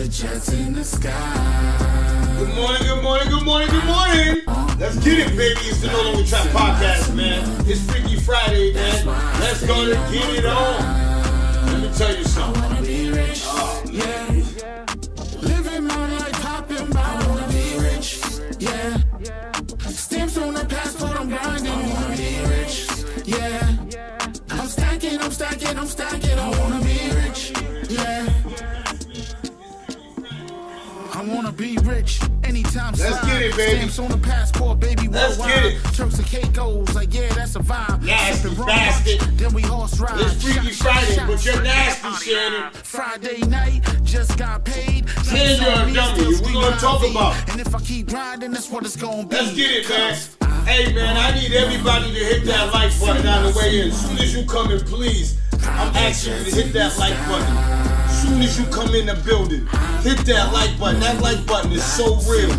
Private jets in the sky. Good morning, good morning, good morning, good morning. Let's get it, baby. It's the No Longer Trap Podcast, man. It's Freaky Friday, man. Let's go to get it on. Let me tell you something. I wanna be rich, yeah. Living my life hopping, I wanna be rich, yeah. Stamps on the passport, I'm grinding. I wanna be rich, yeah. I'm stacking, I wanna be rich, yeah. I wanna be rich anytime. Let's get it, baby. Stamps on the passport, baby. Let's get it. Turks and Caicos, like yeah, that's a vibe. Nasty bastard. Then we horse ride. It's Freaky Friday, but you're nasty, Shannon. Friday night, just got paid. Man, you're a dummy. We're gonna talk about it. And if I keep grinding, that's what it's gonna be. Let's get it, man. Hey, man, I need everybody to hit that like button on the way in. As soon as you come in, please, I'm asking you to hit that like button. As soon as you come in the building, hit that like button. That like button is so real.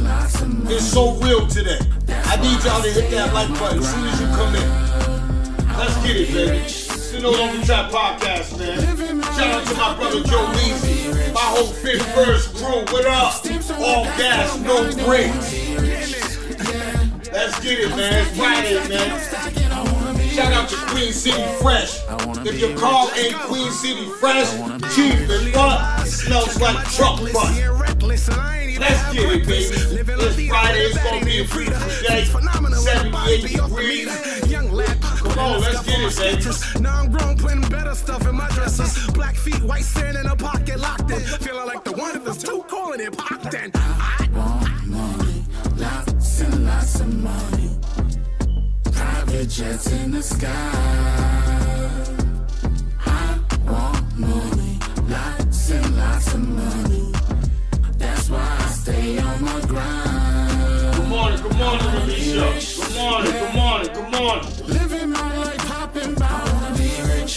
It's so real today. I need y'all to hit that like button as soon as you come in. Let's get it, baby. It's the No Longer Trap Podcast, man. Shout out to my brother Joe Leezy, my whole Fifth First crew. What up? All gas, no brakes. Let's get it, man. It's Friday, man. Shout out to Queen City Fresh. If your car ain't Queen City Fresh, Chief and what? It smells like truck bus. Let's get it, baby. It's Friday. It's gonna be a beautiful day. 78 degrees. Come on, let's get it, baby. Now I'm grown, putting better stuff in my dresses. Black feet, white sand in a pocket, locked in. Feeling like the one if it's too cold and it popped in. Want money, lots and lots of money. Private jets in the sky. I want money, lots and lots of money. That's why I stay on my grind. Good morning, Alicia. Good morning. Living my life hopping, I wanna be rich,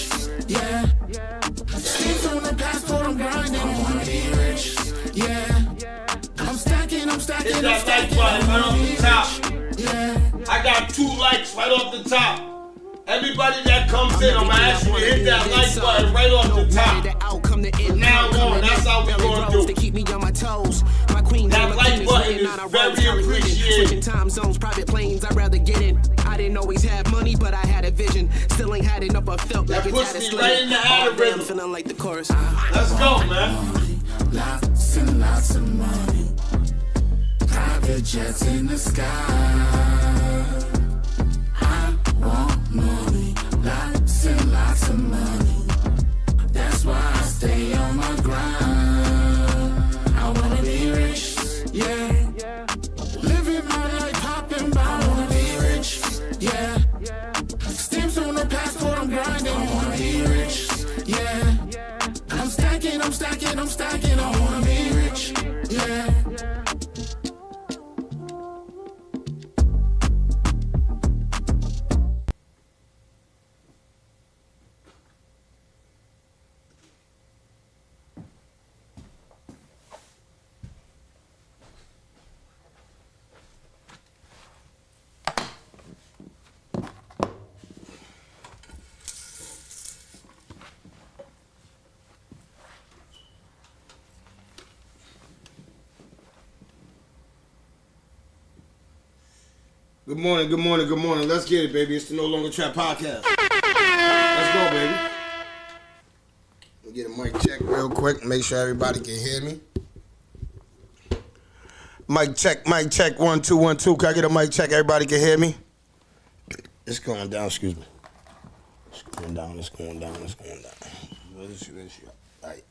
yeah. Stamps on the passport, I'm grinding. I wanna be rich, yeah. I'm stacking. Hit that like button right off the top. Yeah. I got 2 likes right off the top. Everybody that comes in, I'm gonna ask you to hit that like button right off the top. From now on, that's how we gonna do it. Keep me on my toes. My queen, That like button is very appreciated. Switching time zones, private planes, I'd rather get in. I didn't always have money, but I had a vision. Still ain't had enough, I felt That like it puts had a me sling. right in the algorithm. I'm feeling like the chorus. Let's go, man. Lots and lots of money. Private jets in the sky. I want money, lots and lots of money. That's why I stay on my grind. I wanna be rich, yeah. Living my life hopping, I wanna be rich, yeah. Stamps on the passport, I'm grinding. I wanna be rich, yeah. I'm stacking. I wanna be rich, yeah. Good morning. Let's get it, baby. It's the No Longer Trap Podcast. Let's go, baby. Let me get a mic check real quick. Make sure everybody can hear me. Mic check. 1 2 1 2. Can I get a mic check? Everybody can hear me. It's going down. Excuse me. It's going down. What is you? All right.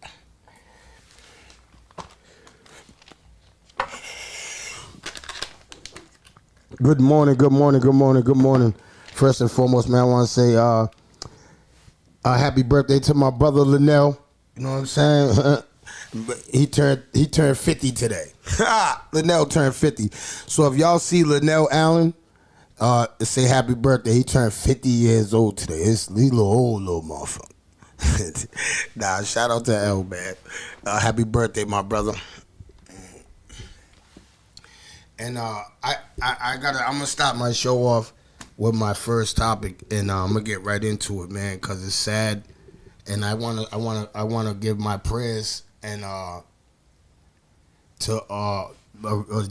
Good morning. First and foremost, man, I want to say happy birthday to my brother Linnell. You know what I'm saying? he turned 50 today. Linnell turned 50. So if y'all see Linnell Allen, say happy birthday. He turned 50 years old today. He's a little motherfucker. Nah, shout out to L, man. Happy birthday, my brother. And I'm gonna start my show off with my first topic, and I'm gonna get right into it, man, cause it's sad, and I wanna give my prayers and to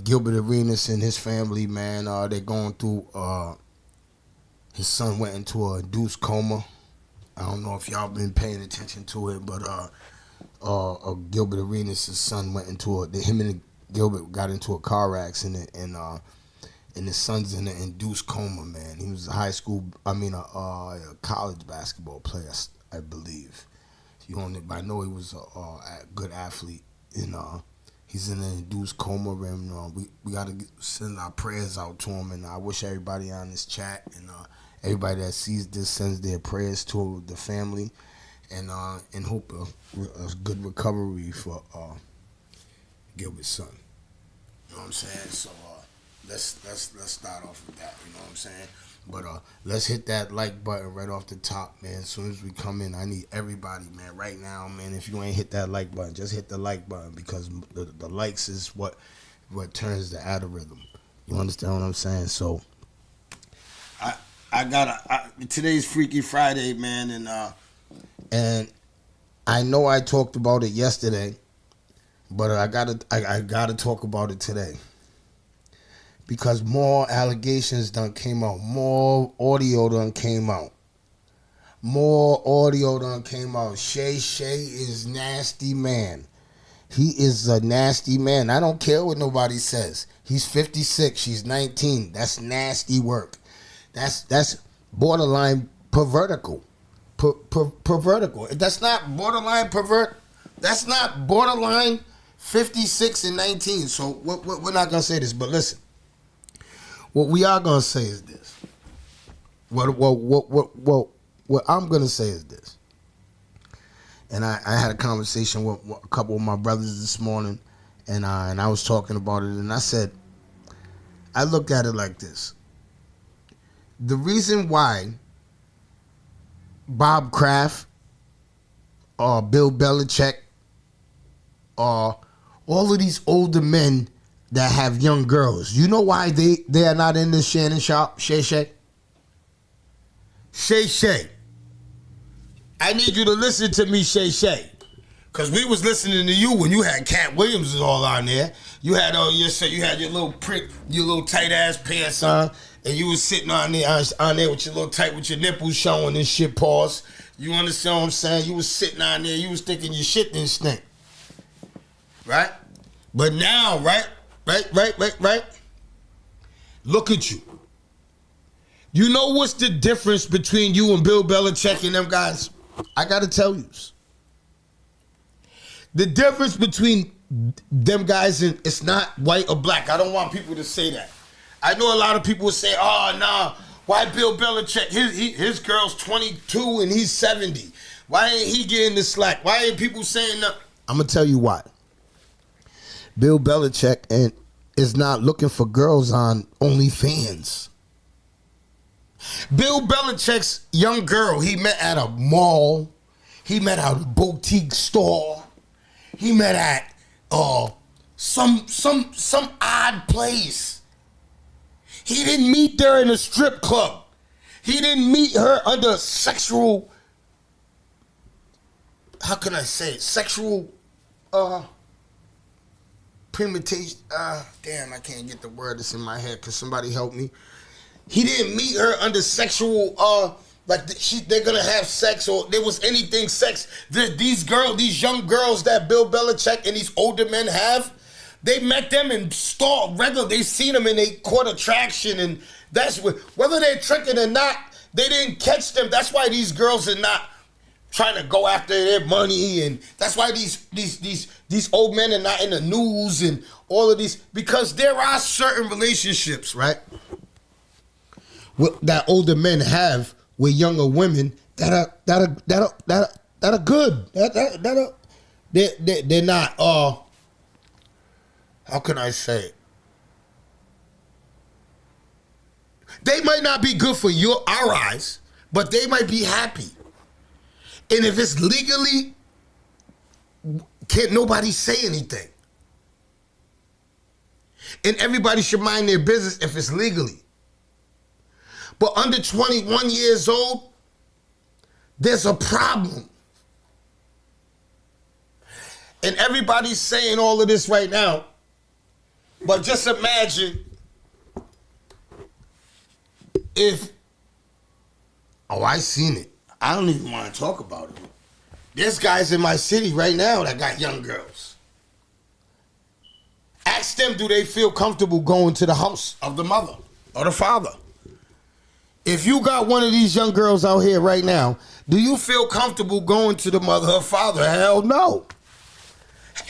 Gilbert Arenas and his family, man. They're going through. His son went into a induced coma. I don't know if y'all been paying attention to it, but Gilbert Arenas' son went into him and Gilbert got into a car accident, and his son's in an induced coma, man. He was a college basketball player, I believe. I know he was a good athlete, and he's in an induced coma, and we got to send our prayers out to him, and I wish everybody on this chat and everybody that sees this sends their prayers to the family, and hope a good recovery for Gilbert's son. You know what I'm saying? So let's start off with that. You know what I'm saying? But let's hit that like button right off the top, man. As soon as we come in, I need everybody, man. Right now, man. If you ain't hit that like button, just hit the like button, because the likes is what turns the algorithm. You understand what I'm saying? So today's Freaky Friday, man, and I know I talked about it yesterday, but I gotta talk about it today, because more allegations done came out, more audio done came out. Shay is nasty, man. He is a nasty man. I don't care what nobody says. He's 56. She's 19. That's nasty work. That's borderline pervertical. Pervertical. That's not borderline pervert. That's not borderline 56 and 19. So we're not gonna say this, but listen. What we are gonna say is this. What I'm gonna say is this. And I had a conversation with a couple of my brothers this morning, and I was talking about it, and I said, I look at it like this. The reason why Bob Kraft or Bill Belichick or all of these older men that have young girls, you know why they are not in this Shannon Sharpe? Shay. I need you to listen to me, Shay. Because we was listening to you when you had Cat Williams all on there. You had your little prick, your little tight ass pants on, and you was sitting on there with your little tight, with your nipples showing and shit, pause. You understand what I'm saying? You was sitting on there, you was thinking your shit didn't stink. Right? But now, right? Look at you. You know what's the difference between you and Bill Belichick and them guys? I gotta tell you. The difference between them guys, and it's not white or black. I don't want people to say that. I know a lot of people will say, oh, nah, why Bill Belichick? His girl's 22 and he's 70. Why ain't he getting the slack? Why ain't people saying that? I'm going to tell you why. Bill Belichick is not looking for girls on OnlyFans. Bill Belichick's young girl, he met at a mall. He met at a boutique store. He met at some odd place. He didn't meet her in a strip club. He didn't meet her under sexual, how can I say it? Sexual premeditation. Damn, I can't get the word that's in my head. Could somebody help me? He didn't meet her under sexual, they're gonna have sex, or there was anything sex. These young girls that Bill Belichick and these older men have, they met them in store regular. They seen them and they caught attraction, and that's whether they're tricking or not, they didn't catch them. That's why these girls are not trying to go after their money, and that's why these old men are not in the news and all of these, because there are certain relationships, right, that older men have with younger women that are good. They're not how can I say it? They might not be good for our eyes, but they might be happy. And if it's legally, can't nobody say anything. And everybody should mind their business if it's legally. But under 21 years old, there's a problem. And everybody's saying all of this right now, But just imagine if, I seen it. I don't even want to talk about it. There's guys in my city right now that got young girls. Ask them, do they feel comfortable going to the house of the mother or the father? If you got one of these young girls out here right now, do you feel comfortable going to the mother or father? Hell no.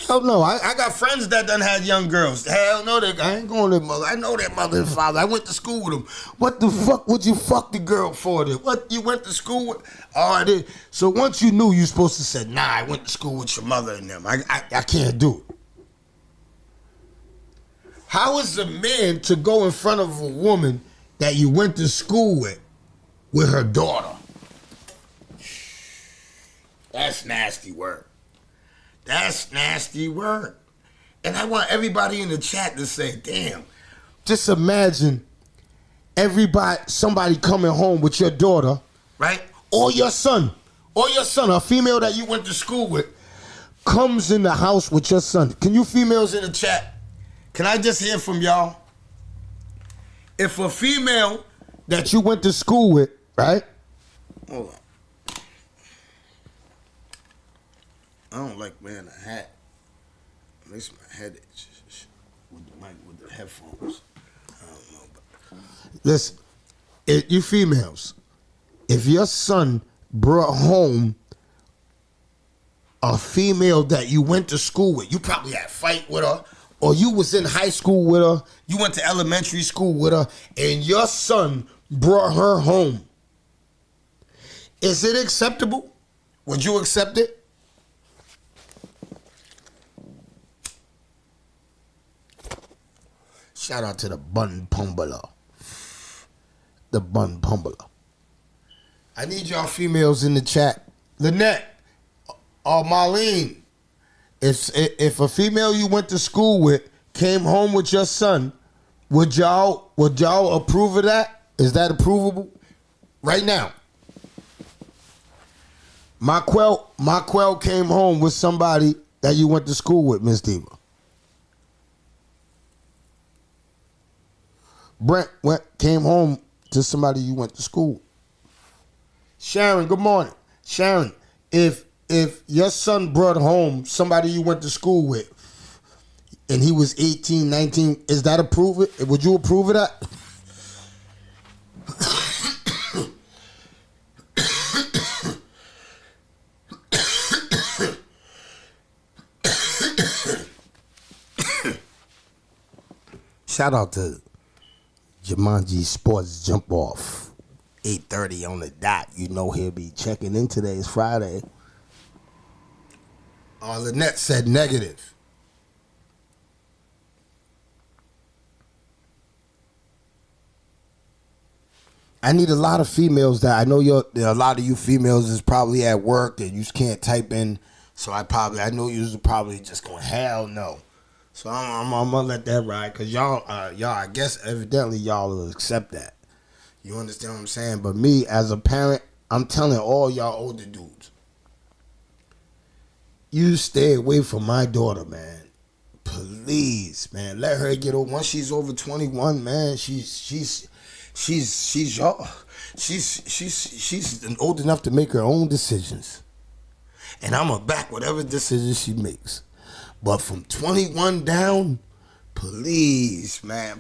Hell no. I got friends that done had young girls. Hell no, I ain't going to their mother. I know their mother and father. I went to school with them. What the fuck would you fuck the girl for then? What, you went to school with? Oh, I did. So once you knew, you supposed to say, nah, I went to school with your mother and them. I can't do it. How is a man to go in front of a woman that you went to school with her daughter? That's nasty work. That's nasty work. And I want everybody in the chat to say, damn, just imagine somebody coming home with your daughter, right? Or your son, a female that you went to school with, comes in the house with your son. Can you females in the chat, can I just hear from y'all? If a female that you went to school with, right? Hold on. I don't like wearing a hat. At least my head is with the mic, with the headphones. I don't know. But listen, you females, if your son brought home a female that you went to school with, you probably had a fight with her, or you was in high school with her, you went to elementary school with her, and your son brought her home. Is it acceptable? Would you accept it? Shout out to the Bun Pumbler. The Bun Pumbler. I need y'all females in the chat. Lynette or Marlene, if a female you went to school with came home with your son, would y'all approve of that? Is that approvable? Right now. Marquel came home with somebody that you went to school with, Miss Diva. Brent came home to somebody you went to school. Sharon, good morning. Sharon, if your son brought home somebody you went to school with and he was 18, 19, is that approve it? Would you approve of that? Shout out to Jumanji Sports Jump Off, 8:30 on the dot. You know he'll be checking in today. It's Friday. Lynette said negative. I need a lot of females that I know a lot of you females is probably at work and you can't type in. So I know you're probably just going, hell no. So I'm gonna let that ride, cause y'all, I guess evidently y'all will accept that. You understand what I'm saying? But me as a parent, I'm telling all y'all older dudes, you stay away from my daughter, man. Please, man. Let her get over. Once she's over 21, man, she's y'all. She's old enough to make her own decisions, and I'm gonna back whatever decision she makes. But from 21 down, please, man,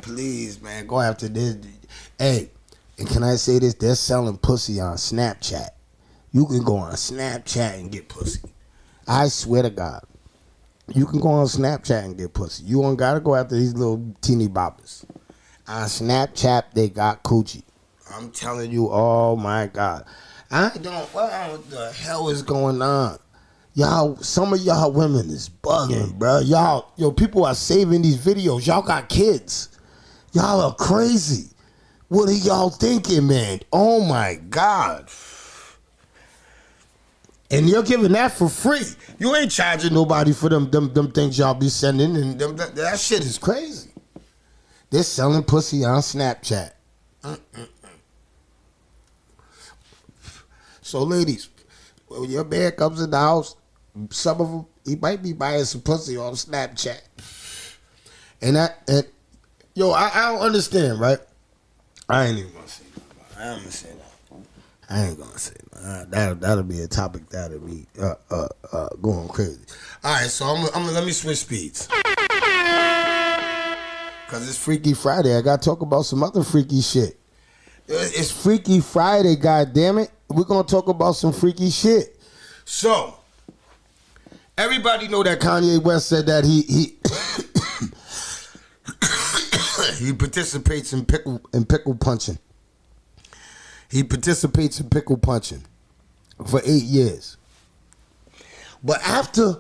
go after this. Hey, and can I say this? They're selling pussy on Snapchat. You can go on Snapchat and get pussy. I swear to God. You can go on Snapchat and get pussy. You don't got to go after these little teeny boppers. On Snapchat, they got coochie. I'm telling you, oh, my God. What the hell is going on? Y'all, some of y'all women is bugging, bro. Y'all, people are saving these videos. Y'all got kids. Y'all are crazy. What are y'all thinking, man? Oh my God. And you're giving that for free. You ain't charging nobody for them things y'all be sending, and that shit is crazy. They're selling pussy on Snapchat. So ladies, when your man comes in the house, some of them, he might be buying some pussy on Snapchat. And yo, I don't understand, right? I ain't even gonna say that. I ain't gonna say that. I ain't gonna say that. That'll be a topic that'll be going crazy. All right, so let me switch speeds. Cause it's Freaky Friday. I gotta talk about some other freaky shit. It's Freaky Friday, goddammit. We're gonna talk about some freaky shit. So, everybody know that Kanye West said that he he participates in pickle punching. He participates in pickle punching for 8 years. But after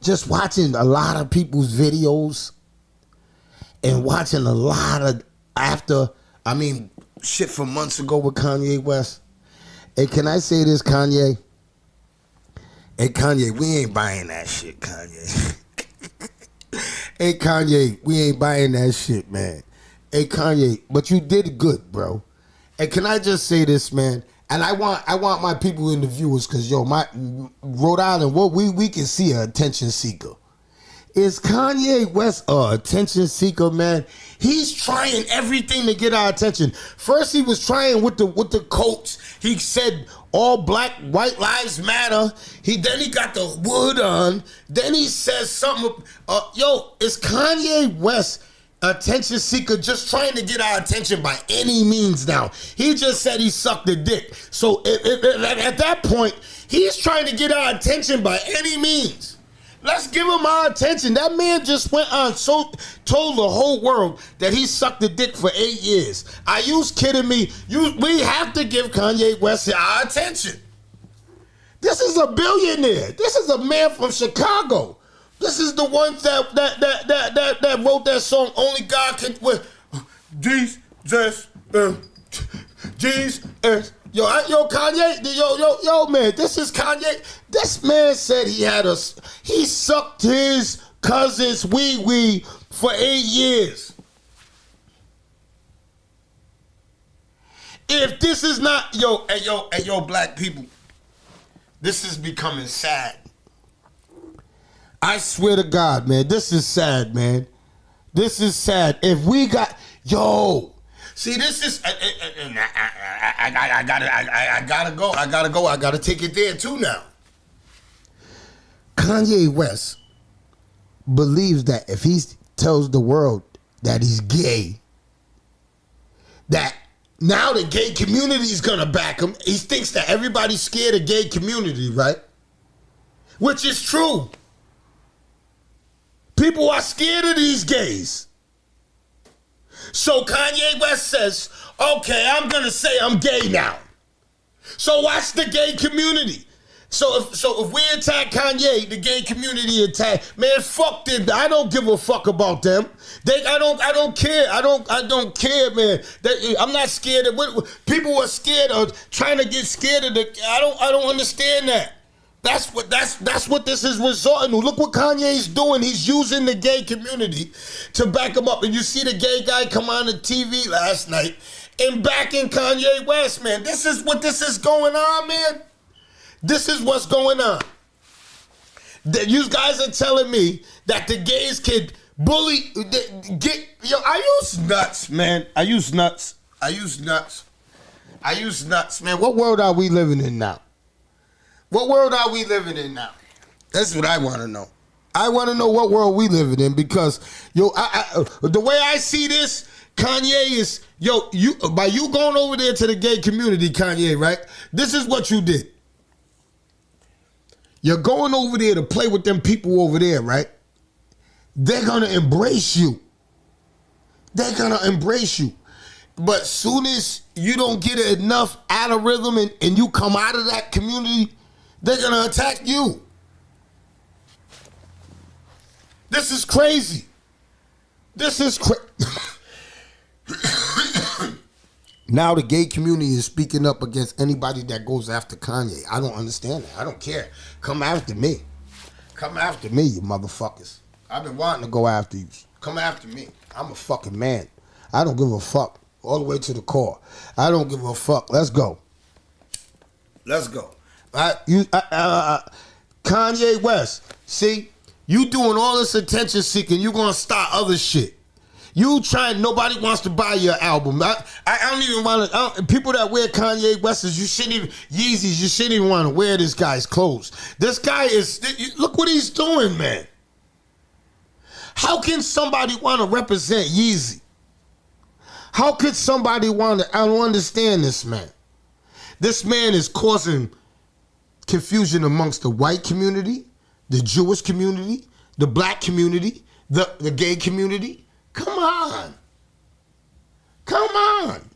just watching a lot of people's videos and watching a lot of shit from months ago with Kanye West. Hey, can I say this, Kanye? Hey, Kanye, we ain't buying that shit, Kanye. Hey, Kanye, we ain't buying that shit, man. Hey, Kanye, but you did good, bro. And can I just say this, man? And I want my people and the viewers, because, yo, my Rhode Island, what we can see an attention seeker. Is Kanye West a attention seeker, man? He's trying everything to get our attention. First, he was trying with the coats. He said all black, white lives matter. Then he got the wood on. Then he says something. Is Kanye West attention seeker just trying to get our attention by any means now? He just said he sucked a dick. So at that point, he's trying to get our attention by any means. Let's give him our attention. That man just went on, told the whole world that he sucked a dick for 8 years. Are you kidding me? We have to give Kanye West our attention. This is a billionaire. This is a man from Chicago. This is the one that wrote that song. Only God can. Jesus. Yo, Kanye, yo, man, this is Kanye. This man said he sucked his cousin's wee-wee for 8 years. If this is not, yo, black people, this is becoming sad. I swear to God, man, this is sad, man. This is sad. If we got, see, this is, I gotta go. I gotta take it there too now. Kanye West believes that if he tells the world that he's gay, that now the gay community is gonna back him. He thinks that everybody's scared of gay community, right? Which is true. People are scared of these gays. So Kanye West says, okay, I'm gonna say I'm gay now. So watch the gay community. So if we attack Kanye, the gay community attack. Man, fuck them. I don't give a fuck about them. I don't care. I don't care, man. I'm not scared of people are scared of trying to get scared of the. I don't understand that. That's what this is resorting to. Look what Kanye's doing. He's using the gay community to back him up. And you see the gay guy come on the TV last night and backing Kanye West, man. This is going on, man. This is what's going on. You guys are telling me that the gays can bully, I use nuts, man. I use nuts, man. What world are we living in now? That's what I want to know. I want to know what world we living in because, the way I see this, Kanye is, by you going over there to the gay community, Kanye, right? This is what you did. You're going over there to play with them people over there, right? They're going to embrace you. But soon as you don't get enough out of rhythm and you come out of that community, they're going to attack you. This is crazy. Now the gay community is speaking up against anybody that goes after Kanye. I don't understand that. I don't care. Come after me. You motherfuckers. I've been wanting to go after you. Come after me. I'm a fucking man. I don't give a fuck. All the way to the core. I don't give a fuck. Let's go. Kanye West. See, You doing all this attention seeking, you gonna start other shit. You trying, nobody wants to buy your album. I don't even want to, people that wear Kanye West's, you shouldn't even, Yeezys, you shouldn't even want to wear this guy's clothes. This guy is, look what he's doing, man. How can somebody want to represent Yeezy? How could somebody want to, I don't understand this man. This man is causing confusion amongst the white community, the Jewish community, the black community, the gay community. Come on. Come on.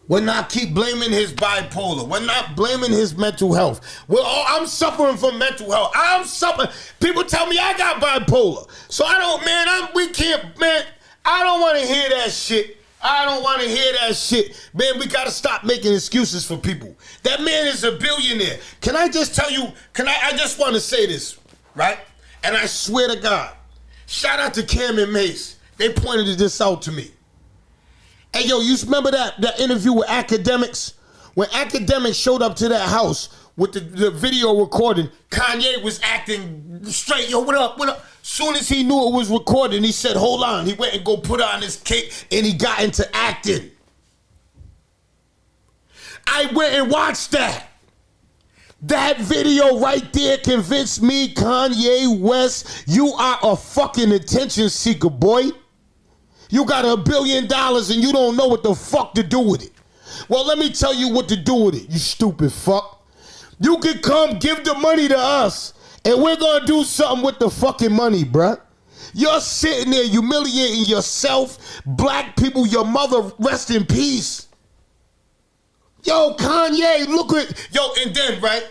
We're not keep blaming his bipolar. We're not blaming his mental health. I'm suffering from mental health. I'm suffering. People tell me I got bipolar. So I don't, man, we can't, man, I don't want to hear that shit. I don't want to hear that shit. Man, we got to stop making excuses for people. That man is a billionaire. Can I just tell you, I just want to say this, right? And I swear to God, shout out to Cam and Mace. They pointed this out to me. Hey, yo, you remember that interview with Academics? When Academics showed up to that house with the video recording, Kanye was acting straight. Yo, what up, what up? Soon as he knew it was recording, he said, hold on. He went and go put on his cape and he got into acting. I went and watched that. That video right there convinced me, Kanye West, you are a fucking attention seeker, boy. You got $1 billion and you don't know what the fuck to do with it. Well, let me tell you what to do with it, you stupid fuck. You can come give the money to us and we're gonna do something with the fucking money, bruh. You're sitting there humiliating yourself, black people, your mother, rest in peace. Yo, Kanye, look at, yo, and then, right?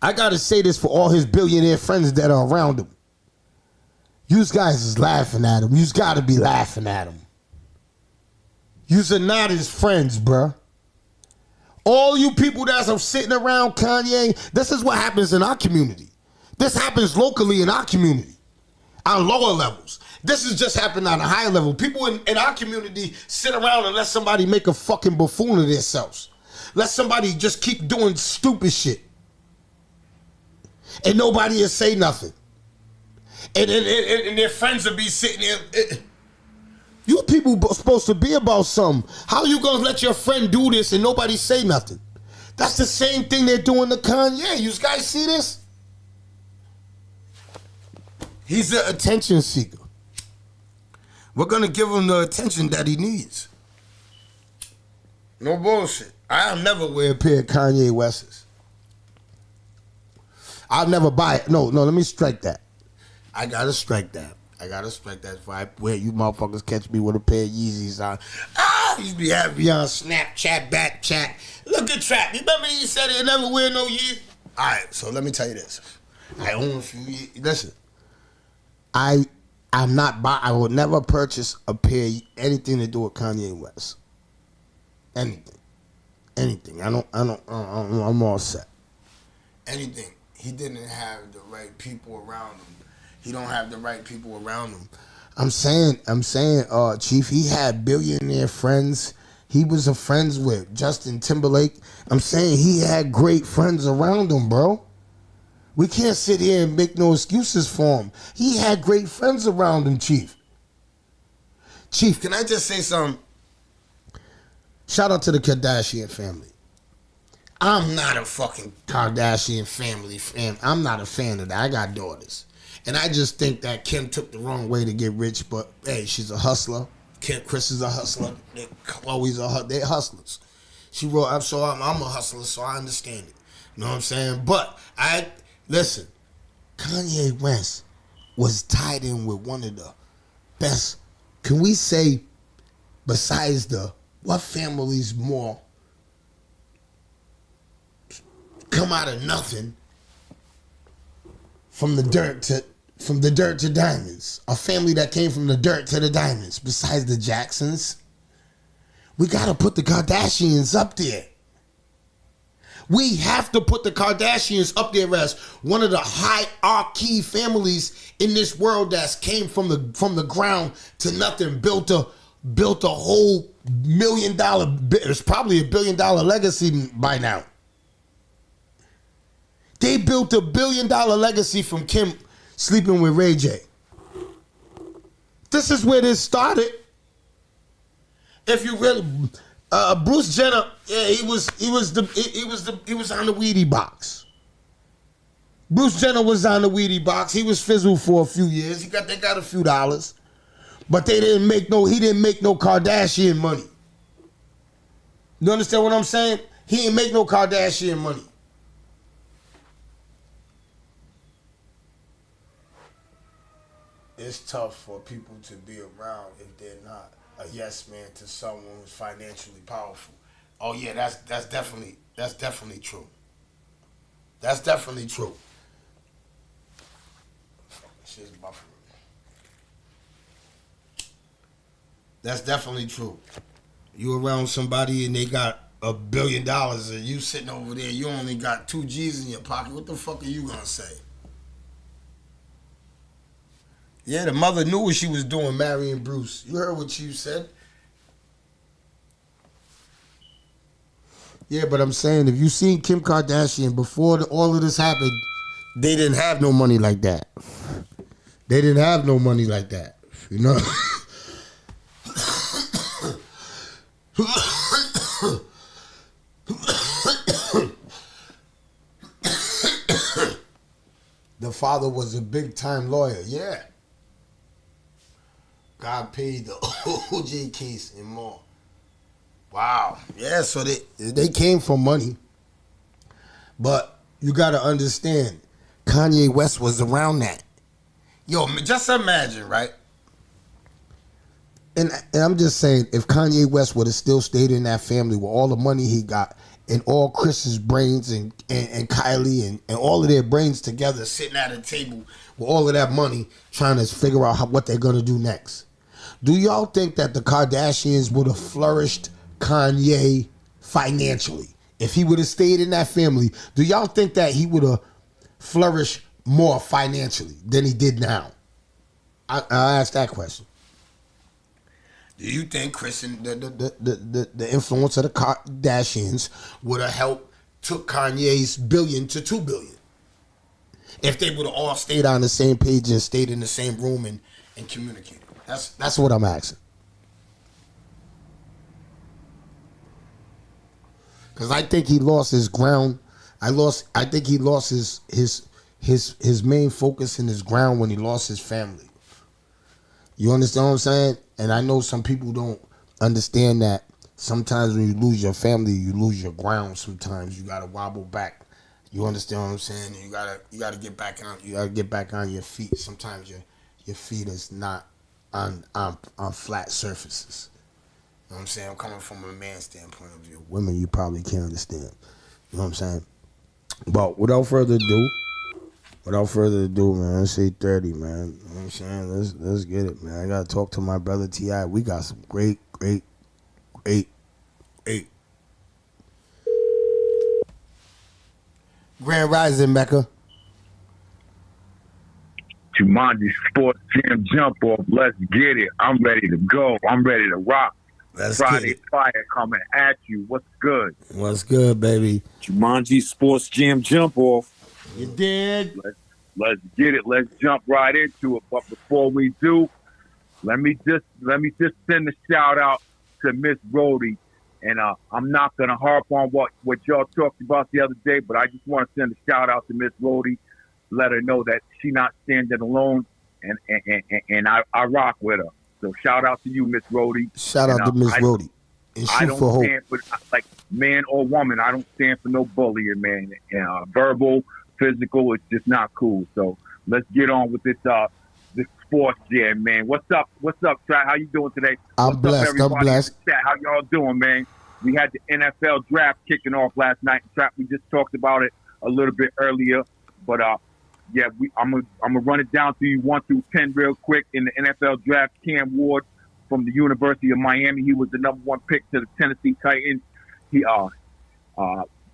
I gotta say this for all his billionaire friends that are around him. You guys is laughing at him. You gotta be laughing at him. You're not his friends, bruh. All you people that's sitting around Kanye, this is what happens in our community. This happens locally in our community, on lower levels. This is just happening on a higher level. People in our community sit around and let somebody make a fucking buffoon of themselves. Let somebody just keep doing stupid shit. And nobody will say nothing. And their friends will be sitting there. You people supposed to be about something. How you gonna let your friend do this and nobody say nothing? That's the same thing they're doing to Kanye. You guys see this? He's an attention seeker. We're gonna give him the attention that he needs. No bullshit. I'll never wear a pair of Kanye West's. I'll never buy it. No, let me strike that. I gotta strike that. If I wear, you motherfuckers catch me with a pair of Yeezys on. You be happy on Snapchat, Backchat. Look at Trap. You remember he said he'll never wear no Yeezys? All right, so let me tell you this. I own a few Yeezys. Listen, I will never purchase a pair, anything to do with Kanye West. Anything. I'm all set. Anything. He didn't have the right people around him. He don't have the right people around him. I'm saying, Chief, he had billionaire friends. He was friends with Justin Timberlake. I'm saying he had great friends around him, bro. We can't sit here and make no excuses for him. He had great friends around him, Chief. Chief, can I just say something? Shout out to the Kardashian family. I'm not a fucking Kardashian family fan. I'm not a fan of that. I got daughters. And I just think that Kim took the wrong way to get rich, but hey, she's a hustler. Chris is a hustler. Chloe's they're hustlers. She wrote, I'm a hustler, so I understand it. You know what I'm saying? But listen, Kanye West was tied in with one of the best, can we say, besides what families more come out of nothing from the dirt to diamonds. A family that came from the dirt to the diamonds. Besides the Jacksons, we gotta put the Kardashians up there. We have to put the Kardashians up there as one of the hierarchy families in this world that came from the ground to nothing, built a whole $1 million. It's probably $1 billion legacy by now. They built $1 billion legacy from Kim sleeping with Ray J. This is where this started. If you really, Bruce Jenner, yeah, he was on the Wheatie box. Bruce Jenner was on the Wheatie box. He was fizzled for a few years. They got a few dollars, but he didn't make no Kardashian money. You understand what I'm saying? He didn't make no Kardashian money. It's tough for people to be around if they're not a yes man to someone who's financially powerful. Oh yeah, that's definitely true. That's definitely true. Shit's buffering. That's definitely true. You around somebody and they got $1 billion and you sitting over there, you only got 2 G's in your pocket. What the fuck are you gonna say? Yeah, the mother knew what she was doing, marrying Bruce. You heard what she said? Yeah, but I'm saying, if you seen Kim Kardashian before all of this happened, they didn't have no money like that. They didn't have no money like that. You know? The father was a big-time lawyer, yeah. God paid the OJ case and more. Wow. Yeah, so they came from money. But you got to understand, Kanye West was around that. Yo, just imagine, right? And I'm just saying, if Kanye West would have still stayed in that family with all the money he got and all Chris's brains and Kylie and all of their brains together sitting at a table with all of that money trying to figure out what they're going to do next. Do y'all think that the Kardashians would have flourished Kanye financially? If he would have stayed in that family, do y'all think that he would have flourished more financially than he did now? I asked that question. Do you think Chris and the influence of the Kardashians would have took Kanye's $1 billion to $2 billion? If they would have all stayed on the same page and stayed in the same room and communicated. That's what I'm asking. Because I think he lost his ground. I think he lost his main focus and his ground when he lost his family. You understand what I'm saying? And I know some people don't understand that sometimes when you lose your family, you lose your ground. Sometimes you gotta wobble back. You understand what I'm saying? You gotta get back on. You gotta get back on your feet. Sometimes your feet is not on flat surfaces. You know what I'm saying? I'm coming from a man's standpoint of view. Women, you probably can't understand. You know what I'm saying? But without further ado, man, it's 8:30, man. You know what I'm saying? Let's get it, man. I gotta talk to my brother T.I. We got some great. Grand Rising, Mecca. Jumanji Sports Gym Jump Off. Let's get it. I'm ready to go. I'm ready to rock. Friday Fire coming at you. What's good? What's good, baby? Jumanji Sports Gym Jump Off. You dig? Let's get it. Let's jump right into it. But before we do, let me just send a shout out to Miss Rhodey. And I'm not gonna harp on what y'all talked about the other day, but I just want to send a shout out to Miss Rhodey. Let her know that she not standing alone, and I rock with her. So shout out to you, Miss Rhodey. Shout out to Miss Rhodey. And I don't stand for, like, man or woman. I don't stand for no bullying, man. Verbal, physical, it's just not cool. So let's get on with this sports jam, man. What's up? Trap? How you doing today? I'm blessed. How y'all doing, man? We had the NFL draft kicking off last night. Trap, we just talked about it a little bit earlier, but yeah, I'm gonna run it down to you 1 through 10 real quick. In the NFL draft, Cam Ward from the University of Miami, he was the number 1 pick to the Tennessee Titans. He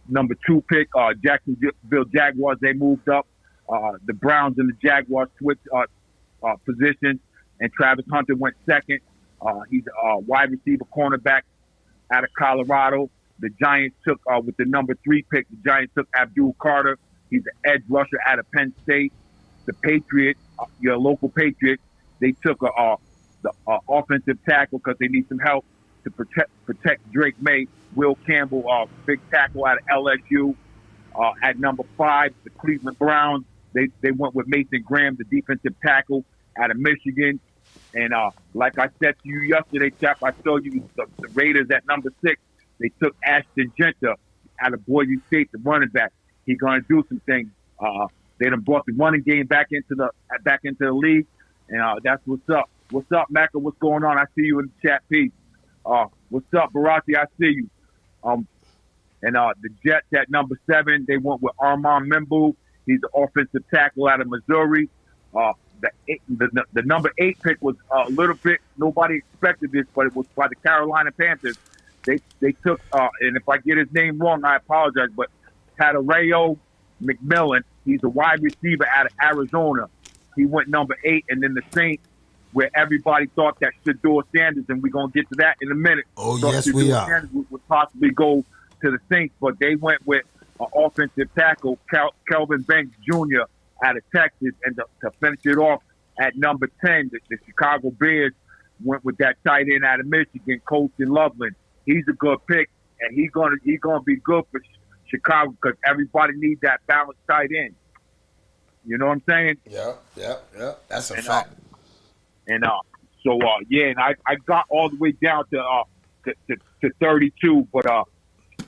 number 2 pick, Jacksonville Jaguars. They moved up. The Browns and the Jaguars switched positions, and Travis Hunter went second. He's a wide receiver cornerback out of Colorado. The Giants took with the number 3 pick. The Giants took Abdul Carter He's an edge rusher out of Penn State. The Patriots, your local Patriots, they took the offensive tackle because they need some help to protect Drake May. Will Campbell, big tackle out of LSU. At number 5, the Cleveland Browns, they went with Mason Graham, the defensive tackle out of Michigan. And like I said to you yesterday, Chap, I showed you the Raiders at number 6. They took Ashton Genter out of Boise State, the running back. He's going to do some things. They done brought the running game back into the league, and that's what's up. What's up, Macca? What's going on? I see you in the chat, Pete. What's up, Barati? I see you. And the Jets at number 7, they went with Armand Membu. He's the offensive tackle out of Missouri. The number 8 pick was a little bit, nobody expected this, but it was by the Carolina Panthers. They took, and if I get his name wrong, I apologize, but Tadarayo McMillan, he's a wide receiver out of Arizona. He went number 8, and then the Saints, where everybody thought that Shedeur Sanders, and we're going to get to that in a minute. Oh, thought yes, Shedeur we are. Sanders would possibly go to the Saints, but they went with an offensive tackle, Kelvin Banks Jr. out of Texas, and to finish it off at number 10, the Chicago Bears went with that tight end out of Michigan, Colton Loveland. He's a good pick, and he's gonna be good for Chicago because everybody needs that balanced tight end. You know what I'm saying? Yeah. That's a fact. And I got all the way down to 32, but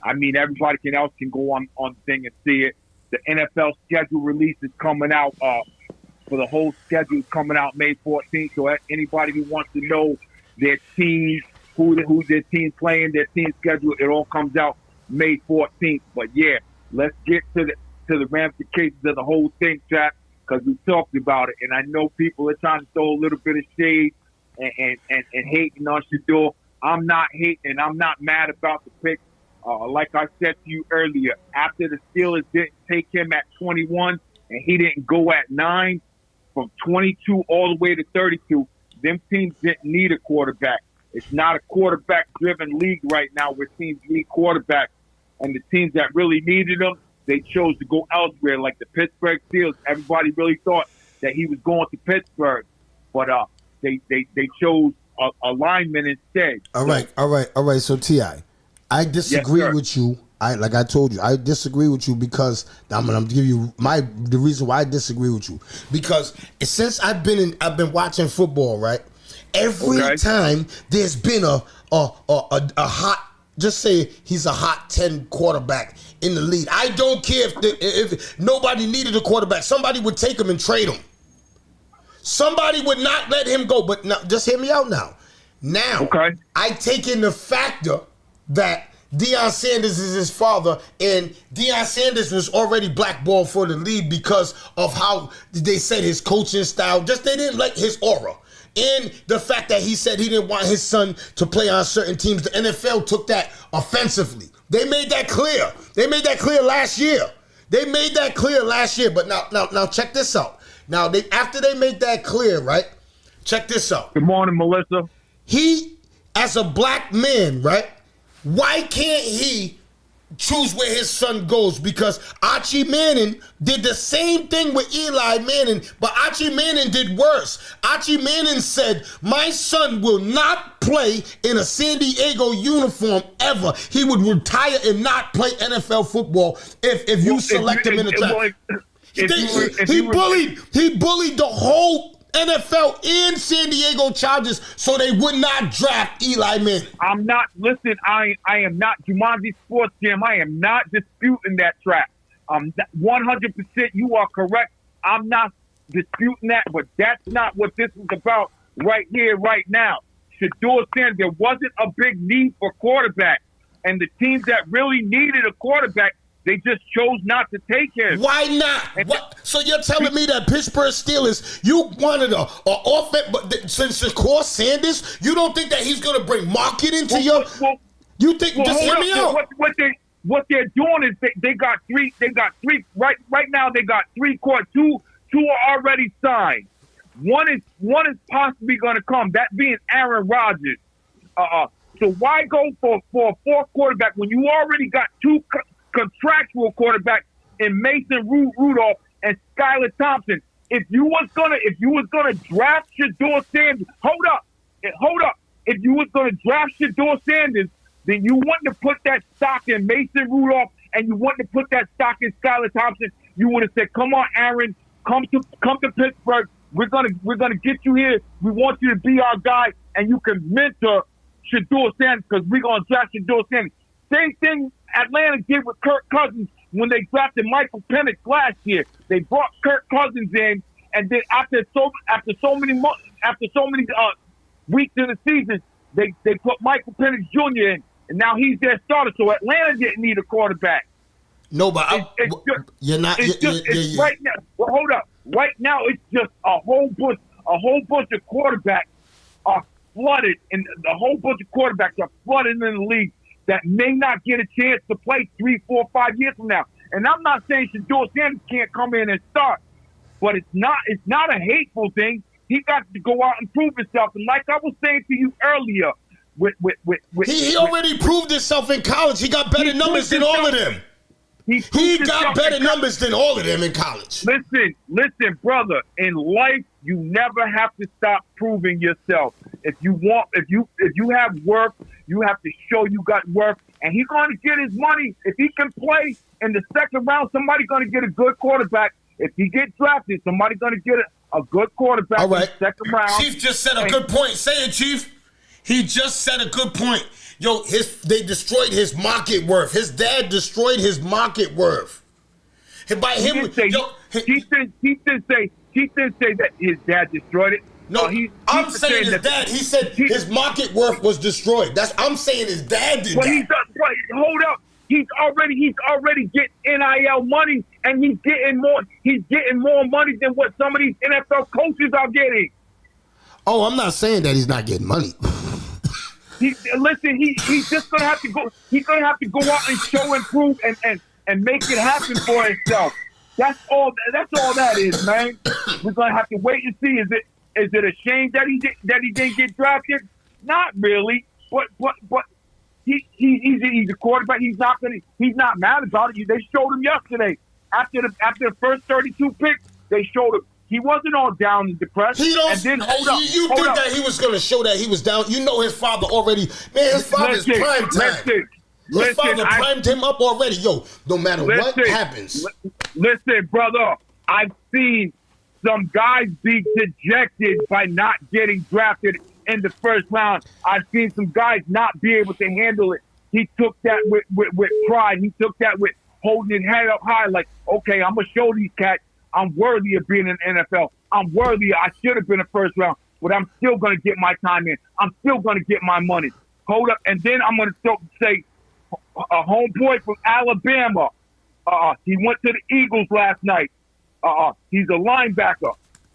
I mean everybody else can go on the thing and see it. The NFL schedule release is coming out for the whole schedule is coming out May 14th. So anybody who wants to know their teams, who their team playing, their team schedule, it all comes out May 14th. But yeah, let's get to the ramifications of the whole thing, Jack, because we talked about it, and I know people are trying to throw a little bit of shade and hating on Shedeur. I'm not hating, and I'm not mad about the pick. Like I said to you earlier, after the Steelers didn't take him at 21 and he didn't go at 9, from 22 all the way to 32, them teams didn't need a quarterback. It's not a quarterback-driven league right now where teams need quarterbacks. And the teams that really needed them, they chose to go elsewhere, like the Pittsburgh Steelers. Everybody really thought that he was going to Pittsburgh, but they chose a lineman instead. All right. So, T.I., I disagree with you. Like I told you, I disagree with you because I'm gonna give you the reason why I disagree with you. Because since I've been watching football, right? Every time there's been a hot, just say he's a hot 10 quarterback in the league. I don't care if nobody needed a quarterback. Somebody would take him and trade him. Somebody would not let him go. But now, just hear me out now. Now, I take in the factor that Deion Sanders is his father, and Deion Sanders was already blackballed for the league because of how they said his coaching style. Just they didn't like his aura. And the fact that he said he didn't want his son to play on certain teams. The NFL took that offensively. They made that clear. Last year. But now check this out. Now, after they make that clear, right? Check this out. Good morning, Melissa. He, as a black man, right? Why can't he choose where his son goes? Because Archie Manning did the same thing with Eli Manning, but Archie Manning did worse. Archie Manning said, my son will not play in a San Diego uniform ever. He would retire and not play NFL football if you select him in the draft. He bullied the whole NFL and San Diego Chargers so they would not draft Eli Manning. I'm not, listen, I am not, Jumanji Sports Jam, I am not disputing that track. 100% you are correct. I'm not disputing that, but that's not what this is about right here, right now. Shedeur Sanders, there wasn't a big need for quarterback, and the teams that really needed a quarterback, they just chose not to take him. Why not? So you're telling me that Pittsburgh Steelers, you wanted a offense, but since Shedeur Sanders, you don't think that he's going to bring market into you think? Just hear me out. What they're doing is they got three. Right now. They got three court. Two are already signed. One is possibly going to come. That being Aaron Rodgers. So why go for a fourth quarterback when you already got two contractual quarterbacks in Mason Rudolph and Skylar Thompson. If you was gonna draft Shedeur Sanders, hold up. If you was gonna draft Shedeur Sanders, then you wouldn't have put that stock in Mason Rudolph and you wouldn't have put that stock in Skylar Thompson. You would have said, "Come on, Aaron, come to Pittsburgh. We're gonna get you here. We want you to be our guy, and you can mentor Shedeur Sanders because we're gonna draft Shedeur Sanders." Same thing Atlanta did with Kirk Cousins when they drafted Michael Penix last year. They brought Kirk Cousins in, and then after so many weeks in the season, they put Michael Penix Jr. in, and now he's their starter. So Atlanta didn't need a quarterback. No, but you're not. Right now. Well, hold up. Right now, it's just a whole bunch of quarterbacks are flooded, and the whole bunch of quarterbacks are flooded in the league that may not get a chance to play 3, 4, 5 years from now. And I'm not saying Shedeur Sanders can't come in and start, but it's not a hateful thing. He got to go out and prove himself. And like I was saying to you earlier, he already proved himself in college. He got better numbers than all of them. He got better numbers than all of them in college. Listen, brother. In life, you never have to stop proving yourself. If you have worth, you have to show you got worth. And he's going to get his money. If he can play in the second round, somebody's going to get a good quarterback. If he gets drafted, somebody's going to get a good quarterback in the second round. Chief just said a good point. Say it, Chief. He just said a good point. Yo, they destroyed his market worth. His dad destroyed his market worth. And by him, he didn't say that his dad destroyed it. No, I'm saying his dad. He said his market worth was destroyed. I'm saying his dad did that. Hold up. He's already getting NIL money, and he's getting more money than what some of these NFL coaches are getting. Oh, I'm not saying that he's not getting money. He's just gonna have to go. He's gonna have to go out and show and prove and make it happen for himself. That's all that is, man. We're gonna have to wait and see. Is it a shame that he didn't get drafted? Not really, but he's a quarterback. He's not mad about it. They showed him yesterday after the first 32 picks. They showed him. He wasn't all down and depressed. You think that he was going to show that he was down? You know his father already. Man, his father's prime time. His father primed him up already. Yo, no matter what happens. Listen, brother, I've seen some guys be dejected by not getting drafted in the first round. I've seen some guys not be able to handle it. He took that with pride. He took that with holding his head up high like, okay, I'm going to show these cats I'm worthy of being in the NFL. I'm worthy. I should have been a first round, but I'm still going to get my time in. I'm still going to get my money. Hold up. And then I'm going to say a homeboy from Alabama. He went to the Eagles last night. He's a linebacker.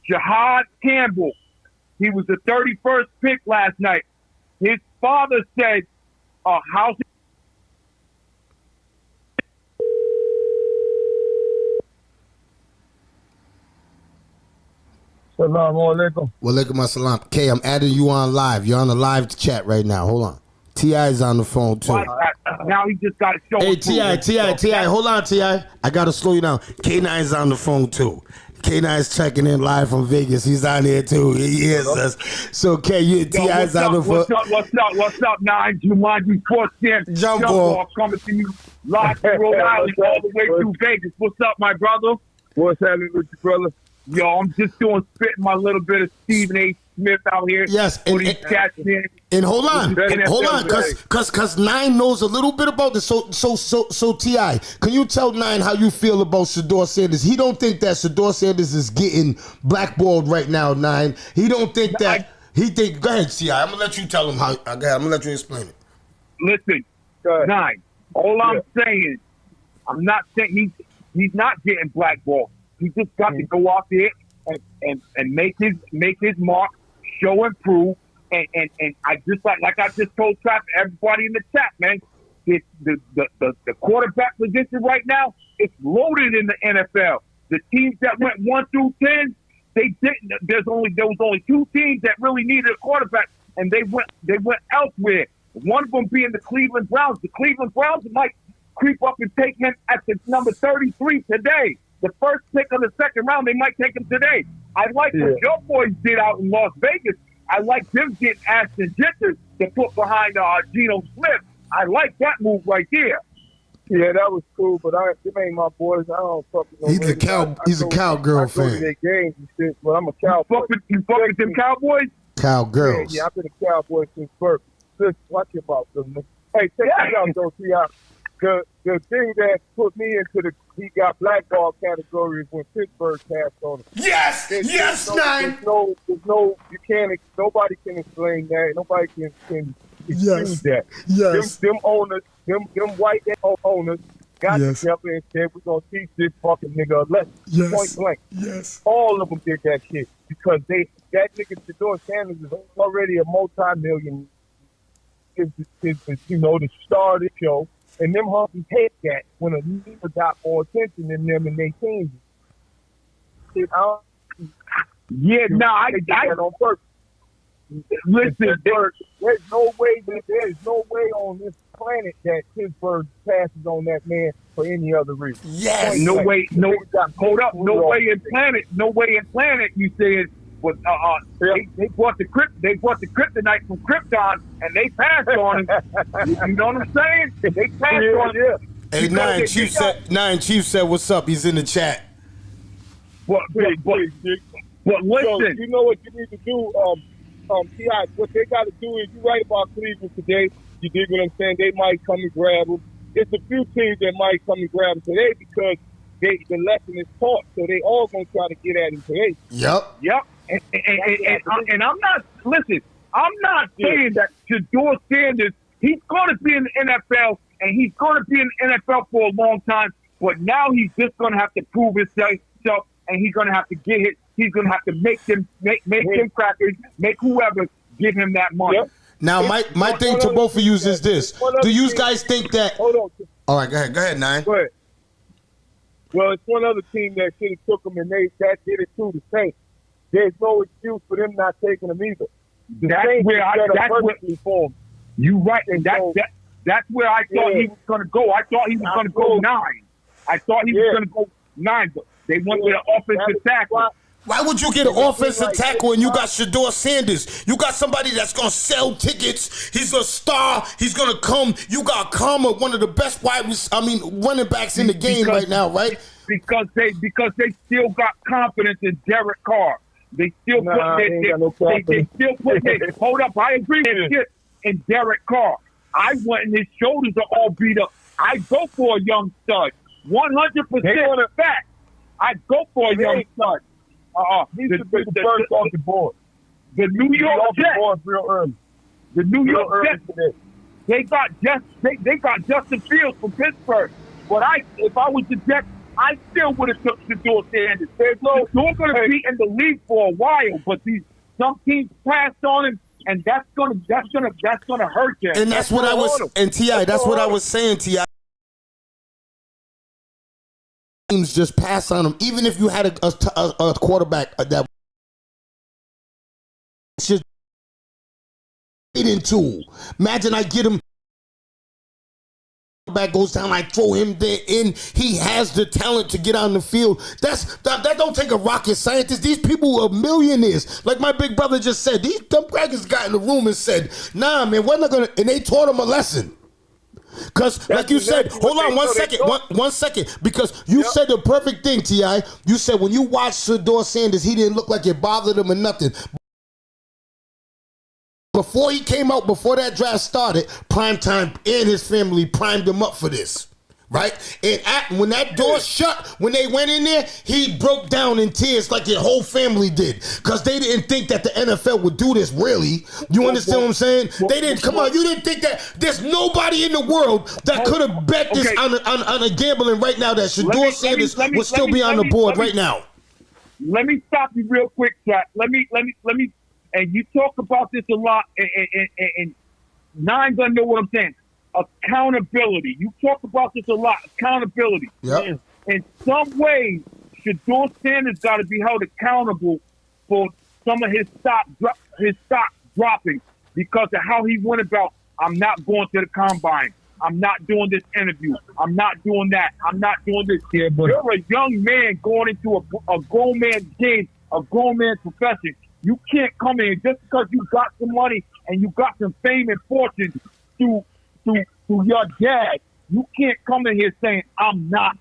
Jahad Campbell. He was the 31st pick last night. His father said, how's he? Assalamu alaikum. Walaikum assalam. K, I'm adding you on live. You're on the live chat right now. Hold on. T.I. is on the phone, too. Now he just got to show. Hey, T.I. Hold on, T.I. I got to slow you down. K9 is on the phone, too. K9 is checking in live from Vegas. He's on here, too. He hears us. So, K, T.I. is on the phone. What's up, Nine? Jumanji Sports Champ. Jump off. Coming to you live from Rhode Island all the way through Vegas. What's up, my brother? What's happening with you, brother? Yo, I'm just spitting my little bit of Stephen A. Smith out here. Yes, and hold on, because Nine knows a little bit about this. So T.I., can you tell Nine how you feel about Shedeur Sanders? He don't think that Shedeur Sanders is getting blackballed right now, Nine. He don't think that. He think. Go ahead, T.I. I'm gonna let you tell him how. I'm gonna let you explain it. Listen, Nine. All I'm saying, I'm not saying he's not getting blackballed. He just got to go out there and make his mark, show and prove, and I just like I just told everybody in the chat, man. It's the quarterback position right now, it's loaded in the NFL. The teams that went 1 through 10, they didn't. There was only 2 teams that really needed a quarterback, and they went elsewhere. One of them being the Cleveland Browns. The Cleveland Browns creep up and take him at the number 33 today. The first pick of the second round, they might take him today. I like what your boys did out in Las Vegas. I like them getting Ashton Jeffers to put behind Geno Smith. I like that move right there. Yeah, that was cool, but them ain't my boys. I don't fuck with no He's a cowgirl I go fan. to their games and shit, but I'm a Cowboy. You fuck with them Cowboys? Cowgirls. Yeah, I've been a Cowboy since birth. Just watch your mouth, them. Hey, check this out, though, T.I. The thing that put me into he got blackball category is when Pittsburgh passed on him. Yes, Nine. Nobody can explain that. Nobody can excuse that. Yes. Them owners, them white owners got together and said, we're going to teach this fucking nigga a lesson. Point blank. Yes. All of them did that shit because that nigga Shedeur Sanders is already a multi-million. Is the star of the show. And them hunkies hate that when a nigga got more attention than them and they teams. I on purpose. Listen, there's no way on this planet that Pittsburgh passes on that man for any other reason. Yes. No way in planet. You said, but they brought the kryptonite from Krypton and they passed on him. You know what I'm saying? They passed on him. Hey, Nine Chief said, "What's up?" He's in the chat. But listen, So, you know what you need to do, T.I., what they got to do is, you right about Cleveland today. You dig what I'm saying? They might come and grab them. It's a few teams that might come and grab them today because the lesson is taught, so they all going to try to get at him today. Yep. And I'm not saying that Shedeur Sanders, he's going to be in the NFL and he's going to be in the NFL for a long time, but now he's just going to have to prove himself and he's going to have to get it. He's going to have to make him crackers, make whoever give him that money. Yep. Now, my thing to both of you is this. Do you guys think that... Hold on. All right, go ahead, Nine. Go ahead. Well, it's one other team that should have took them, and that did it too, the Saints. There's no excuse for them not taking them either. That's where I thought he was going to go. I thought he was going to go 9. I thought he was going to go 9. They went with an offensive tackle. Why would you get an offensive tackle when you got Shedeur Sanders? You got somebody that's going to sell tickets. He's a star. He's going to come. You got Karma, one of the best running backs in the game right now, right? Because they still got confidence in Derek Carr. They still put hold up. I agree with you in Derek Carr. I went and his shoulders are all beat up. I go for a young stud. 100% fact. I go for a young stud. He should be the first off the board. The New York Jets. Real early. The New York Jets. They got Justin Fields from Pittsburgh. But if I was the Jets, I still would have took Shedeur Sanders. They're going to be in the league for a while, but some teams passed on him, and that's gonna hurt them. And that's what I was. And T.I., that's what I was saying, T.I. Teams just pass on him, even if you had a quarterback that just tool. Imagine I get him. Back goes down, I throw him there in. He has the talent to get on the field. That don't take a rocket scientist. These people are millionaires. Like my big brother just said, these dumb crackers got in the room and said, nah, man, we're not gonna, and they taught him a lesson. Because, like you said, hold on 1 second, one second, because you said the perfect thing, T.I. You said when you watched Shedeur Sanders, he didn't look like it bothered him or nothing. Before he came out, before that draft started, Primetime and his family primed him up for this, right? And when that door shut, when they went in there, he broke down in tears like his whole family did, because they didn't think that the NFL would do this, really. You understand what I'm saying? They didn't, come on, you didn't think that there's nobody in the world that could have bet this on a gambling right now that Shedeur Sanders would still be on the board right now. Let me stop you real quick, chat. Let me. And you talk about this a lot, and Nine gonna know what I'm saying. Accountability. You talk about this a lot. Accountability. Yep. In some ways, Shedeur Sanders got to be held accountable for some of his stock dropping because of how he went about. I'm not going to the combine. I'm not doing this interview. I'm not doing that. I'm not doing this. Yeah, but you're a young man going into a grown man's game, a grown man's profession. You can't come in just because you got some money and you got some fame and fortune through your dad. You can't come in here saying, I'm not.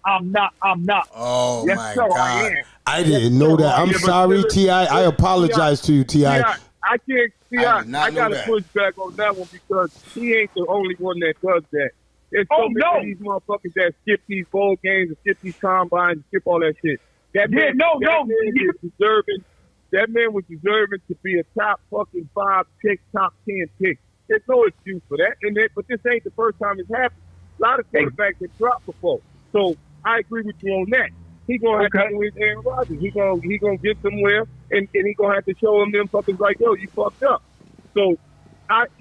Oh, yes, my sir, God. I am. I didn't know that. I'm sorry, T.I. I apologize to you, T.I. I can't see. I I did not know got to that. push back on that one because he ain't the only one that does that. There's so many of these motherfuckers that skip these bowl games and skip these combines and skip all that shit. That man was deserving. That man was deserving to be a top fucking 5 pick, top 10 pick. There's no excuse for that. But this ain't the first time it's happened. A lot of quarterbacks have dropped before. So I agree with you on that. He gonna have to do his Aaron Rodgers. He gonna get somewhere and he gonna have to show them fuckers like, yo, you fucked up. So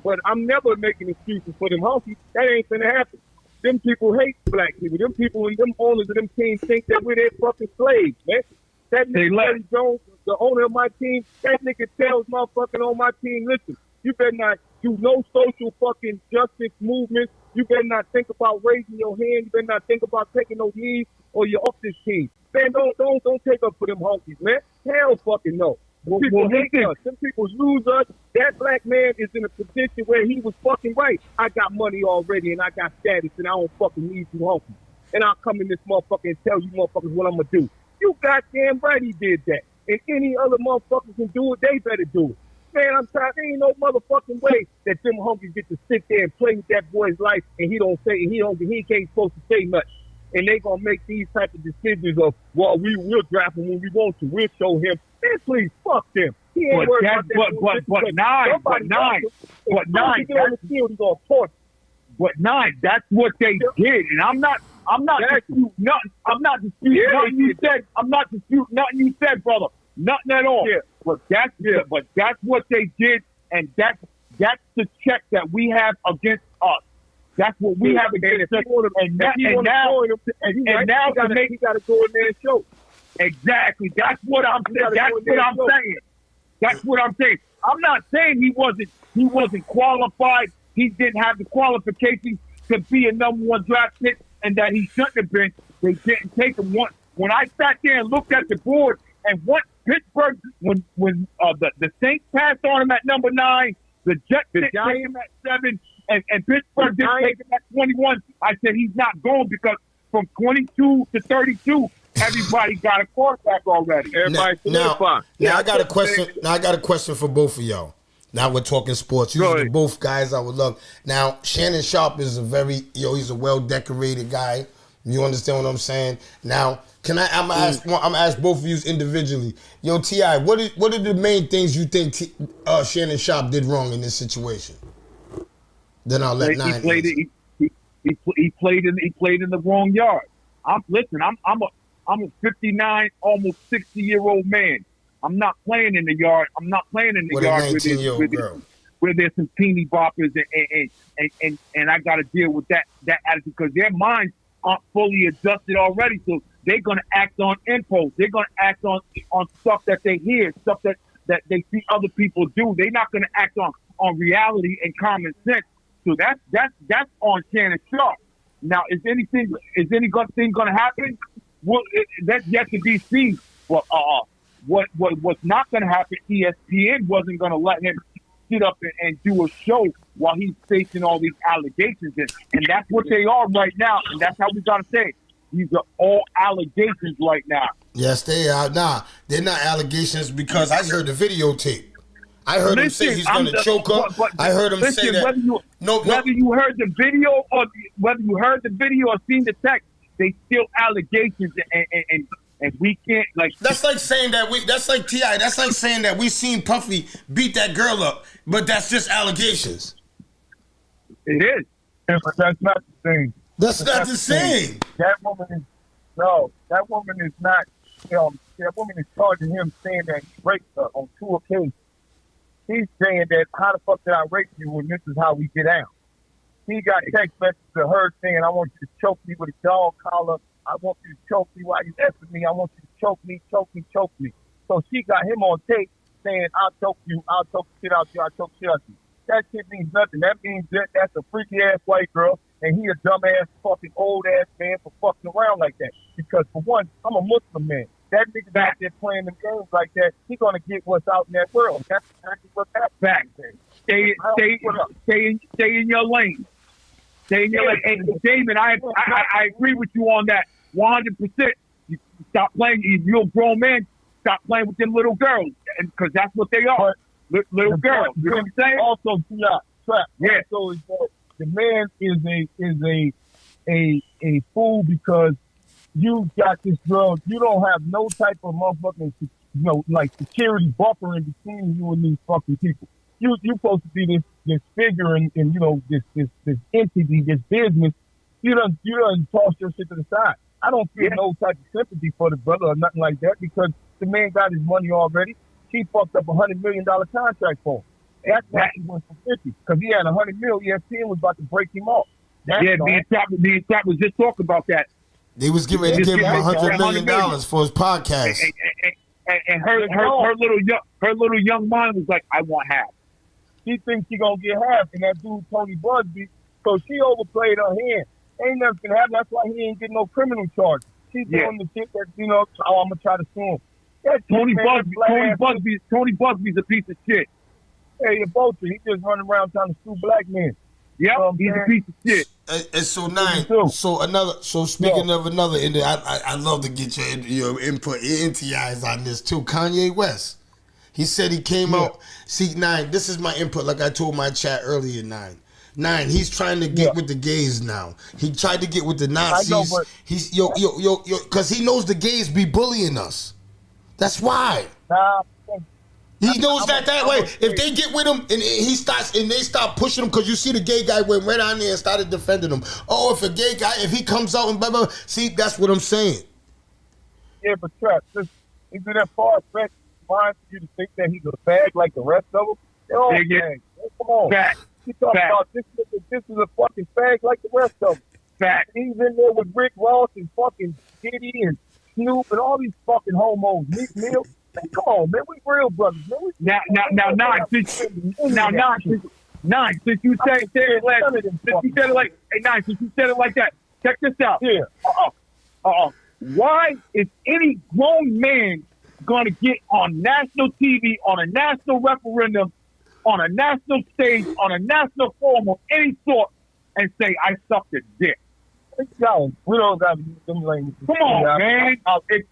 but I'm never making excuses for them honkies. That ain't gonna happen. Them people hate black people. Them people and them owners of them teams think that we're their fucking slaves, man. That nigga Larry Jones, the owner of my team, that nigga tells motherfucking on my team, listen, you better not do no social fucking justice movements. You better not think about raising your hand. You better not think about taking no knees or you're off this team. Man, don't take up for them honkies, man. Hell fucking no. People hate us. Some people lose us. That black man is in a position where he was fucking right. I got money already and I got status and I don't fucking need you honkies. And I'll come in this motherfucker and tell you motherfuckers what I'm going to do. You goddamn right he did that. And any other motherfuckers can do it, they better do it. Man, I'm tired. There ain't no motherfucking way that them honkies get to sit there and play with that boy's life and he ain't supposed to say much. And they gonna make these type of decisions of, well, we'll draft him when we want to. We'll show him. Man, please, fuck them. He ain't worried about that. But nine. That's what they did. And I'm not disputing nothing. I'm not disputing nothing you said. I'm not disputing nothing you said, brother. Nothing at all. Yeah. But that's what they did, and that's the check that we have against us. That's what we have against us. And now he got to go in there and show. Exactly. That's what I'm saying. That's what I'm saying. I'm not saying he wasn't qualified. He didn't have the qualifications to be a number 1 draft pick, and that he shouldn't have been. They didn't take him once. When I sat there and looked at the board, and what Pittsburgh, when the Saints passed on him at number 9, the Jets didn't take him at 7, and Pittsburgh didn't take him at 21, I said he's not going because from 22 to 32, everybody got a quarterback already. Everybody solidified. Now I got a question. Now I got a question for both of y'all. Now we're talking sports. Usually both guys I would love. Now Shannon Sharpe is he's a well-decorated guy. You understand what I'm saying? Now, I'm gonna ask both of you individually. Yo, T.I., what are the main things you think Shannon Sharpe did wrong in this situation? Then I'll let Nine. He played in the wrong yard. I'm a 59, almost 60-year-old man. I'm not playing in the yard. I'm not playing in the yard where there's some teeny boppers and I got to deal with that attitude because their minds aren't fully adjusted already. So they're gonna act on impulse. They're gonna act on stuff that they hear, stuff that they see other people do. They're not gonna act on reality and common sense. So that's on Shannon Sharpe. Now, is any good thing gonna happen? Well, that's yet to be seen. Well, what's not gonna happen? ESPN wasn't gonna let him sit up and do a show while he's facing all these allegations, and that's what they are right now, and that's how we gotta say it. These are all allegations right now. Yes, they are. Nah, they're not allegations because I heard the videotape. I heard him say he's going to choke up. I heard him say that. Whether you heard the video or seen the text, they still allegations, and we can't like. That's like saying that That's like T.I. That's like saying that we seen Puffy beat that girl up, but that's just allegations. It is. Yeah, but that's not the same. That's not the same. That woman is not. That woman is charging him saying that he raped her on 2 occasions. He's saying that how the fuck did I rape you when this is how we get out? He got text messages to her saying, I want you to choke me with a dog collar. I want you to choke me while you effing me. I want you to choke me. So she got him on tape saying, I'll choke you. I'll choke the shit out you. I'll choke shit out you. That shit means nothing. That means that's a freaky ass white girl. and he a dumbass fucking old ass man for fucking around like that. Because for one, I'm a Muslim man. That nigga out there playing them games like that, he gonna get what's out in that world. That's exactly what that Fact. Stay in your lane. Stay in your lane. And Damon, I agree with you on that 100%. You stop playing. If you're a grown man, stop playing with them little girls, because that's what they are. Little girls. You know what I'm saying? Also, Trap. Yeah. So the man is a fool because you got this girl. You don't have no type of motherfucking, like security buffer in between you and these fucking people. You supposed to be this figure and this entity, this business. You done toss your shit to the side. I don't feel no type of sympathy for the brother or nothing like that because the man got his money already. He fucked up $100 million contract for him. That's why he went for 50 because he had $100 million. ESPN was about to break him off. Me and Trap was just talking about that. They was getting ready to give him $100 million for his podcast. And her little young mind was like, I want half. She thinks she gonna get half, and that dude Tony Busby, so she overplayed her hand. Ain't nothing gonna happen. That's why he ain't getting no criminal charge. She's doing the shit that I'm gonna try to sue him. Tony Busby's a piece of shit. Hey, you're both. He just running around trying to sue black men. Yep, he's a piece of shit. And so speaking of another, I love to get your input, your NTIs on this too. Kanye West, he said he came out. See, 9, this is my input. Like I told my chat earlier, 9, he's trying to get with the gays now. He tried to get with the Nazis. I know, but he's because he knows the gays be bullying us. That's why. He knows that way. If they get with him and they start pushing him, because you see the gay guy went right on there and started defending him. Oh, if a gay guy, if he comes out and blah, blah, blah. See, that's what I'm saying. Yeah, but Trap, is it that far-fetched mind for you to think that he's a fag like the rest of them? They're all fags. Come on. You talking about this is a fucking fag like the rest of them. Fact. He's in there with Rick Ross and fucking Diddy and Snoop and all these fucking homos. Meek Mill. Man, come on, man. We real brothers, man. Since you said it like that, check this out. Yeah. Why is any grown man going to get on national TV, on a national referendum, on a national stage, on a national forum of any sort, and say, I sucked a dick? Yo, we don't got to use them languages. Come on, man. If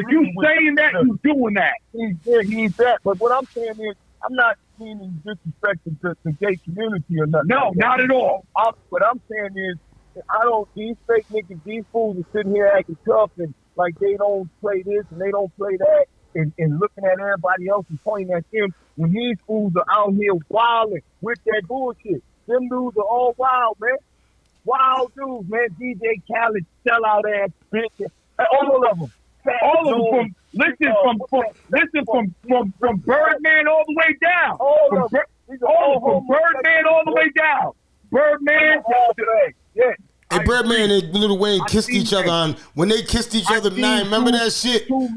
you saying that, you doing that. He's that. But what I'm saying is, I'm not meaning disrespect to the gay community or nothing. No, like not at all. What I'm saying is, these fake niggas, these fools are sitting here acting tough and like they don't play this and they don't play that and looking at everybody else and pointing at them when these fools are out here wilding with that bullshit. Them dudes are all wild, man. Wild dudes, man. DJ Khaled, sellout ass bitch. All of them. All of them. From Birdman all the way down. From Birdman all the way down. Birdman. Yeah. Hey, Birdman and Lil Wayne kissed each other on when they kissed each other. 9, remember that shit? Two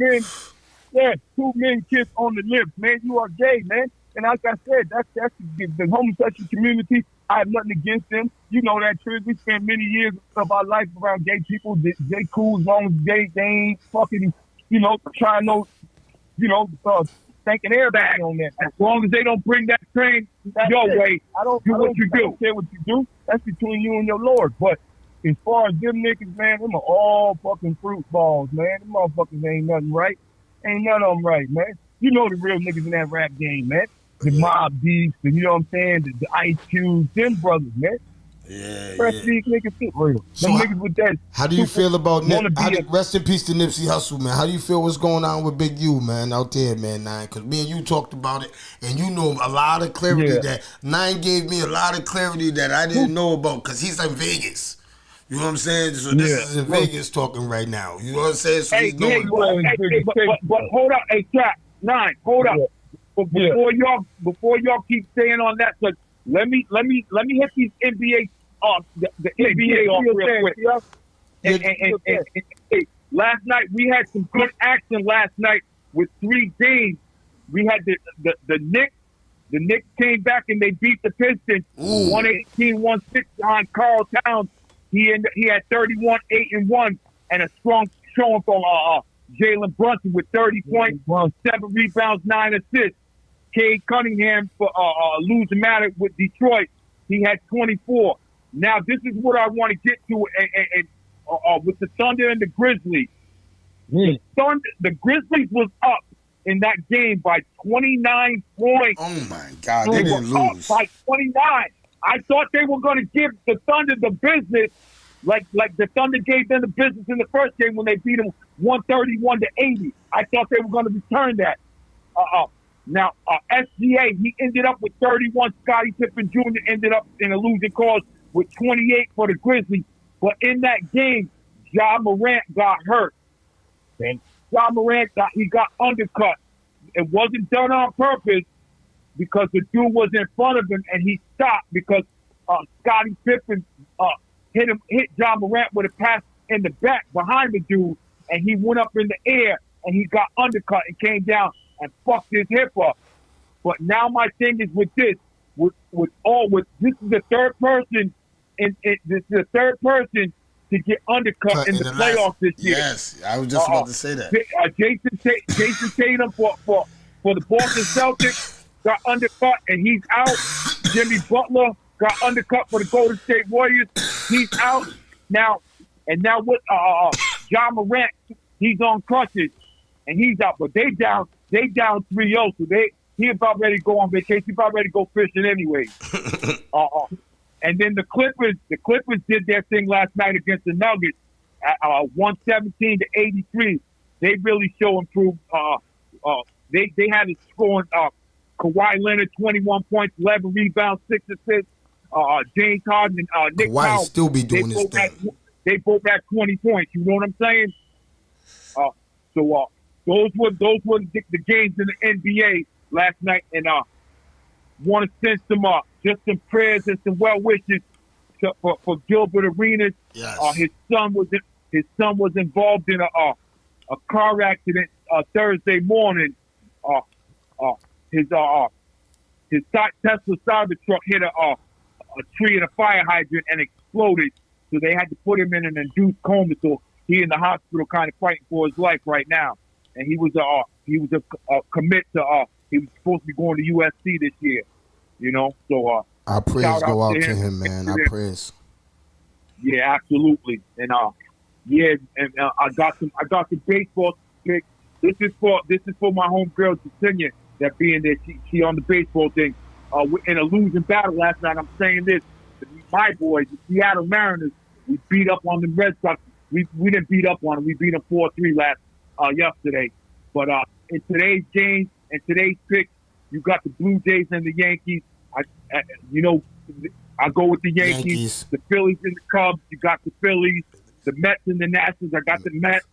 men kiss on the lips, man. You are gay, man. And like I said, that's the homosexual community. I have nothing against them. You know that, Trish. We spent many years of our life around gay people. They cool as long as they ain't fucking, trying to, thinking everybody on that. As long as they don't bring that train your way, I don't care what you do. That's between you and your Lord. But as far as them niggas, man, them are all fucking fruit balls, man. Them motherfuckers ain't nothing right. Ain't none of them right, man. You know the real niggas in that rap game, man. The Mob Deeps, you know what I'm saying? The Ice Cubes, them brothers, man. Yeah. These niggas fit real. So them niggas with that. How do you feel about rest in peace to Nipsey Hussle, man? How do you feel what's going on with Big U, man, out there, man, 9? Because me and you talked about it, and you know a lot of clarity that 9 gave me a lot of clarity that I didn't know about because he's in Vegas. You know what I'm saying? So this is in Vegas talking right now. You know what I'm saying? So he's going. But hold up, hey, Trap, 9, hold up. Before y'all keep saying on that, so let me hit these NBA the NBA off real quick. And last night we had some good action last night with 3 games. We had the Knicks The Knicks came back and they beat the Pistons 118-106 on Karl Towns. He had 31, 8-1, and a strong showing from Jalen Brunson with 30 points, 7 rebounds, 9 assists. Cade Cunningham for losing matter with Detroit. He had 24. Now this is what I want to get to with the Thunder and the Grizzlies. The Grizzlies was up in that game by 29 points. Oh my God, They they were didn't up lose. by 29. I thought they were going to give the Thunder the business, like the Thunder gave them the business in the first game when they beat them 131-80. I thought they were going to return that. Now, SGA, he ended up with 31. Scottie Pippen Jr. ended up in a losing cause with 28 for the Grizzlies. But in that game, Ja Morant got hurt. And Ja Morant got undercut. It wasn't done on purpose because the dude was in front of him and he stopped because Scottie Pippen hit Ja Morant with a pass in the back behind the dude, and he went up in the air and he got undercut and came down and fucked his hip up. But now my thing is with this, this is the third person, to get undercut in the playoffs this year. Yes, I was just about to say that. Jason Tatum for the Boston Celtics got undercut and he's out. Jimmy Butler got undercut for the Golden State Warriors. He's out now. And now with Ja Morant, he's on crutches and he's out. But they down 3-0, so he about ready to go on vacation. He about ready to go fishing anyway. And then the Clippers did their thing last night against the Nuggets at 117-83. They really show improved. They had it scoring Kawhi Leonard 21 points, 11 rebounds, 6 assists. James Harden and Nick Kawhi Powell, still be doing his thing. They both had 20 points. You know what I'm saying? So those were the games in the NBA last night, and want to send some prayers and some well wishes for Gilbert Arenas. Yes. His son was involved in a car accident Thursday morning. His Tesla Cybertruck hit a tree in a fire hydrant and exploded. So they had to put him in an induced coma. So he in the hospital, kind of fighting for his life right now. And he was a commit to. He was supposed to be going to USC this year. You know, so our prayers go out to him, man. Our prayers. Yeah, absolutely. And I got some baseball picks. This is for my homegirl Jasenia, that being there. She on the baseball thing. In a losing battle last night. I'm saying this. My boys, the Seattle Mariners, we beat up on the Red Sox. We didn't beat up on them. We beat them 4-3 yesterday. But in today's game and today's pick, you got the Blue Jays and the Yankees. I go with the Yankees. The Phillies and the Cubs. You got the Phillies. The Mets and the Nationals. I got the Mets.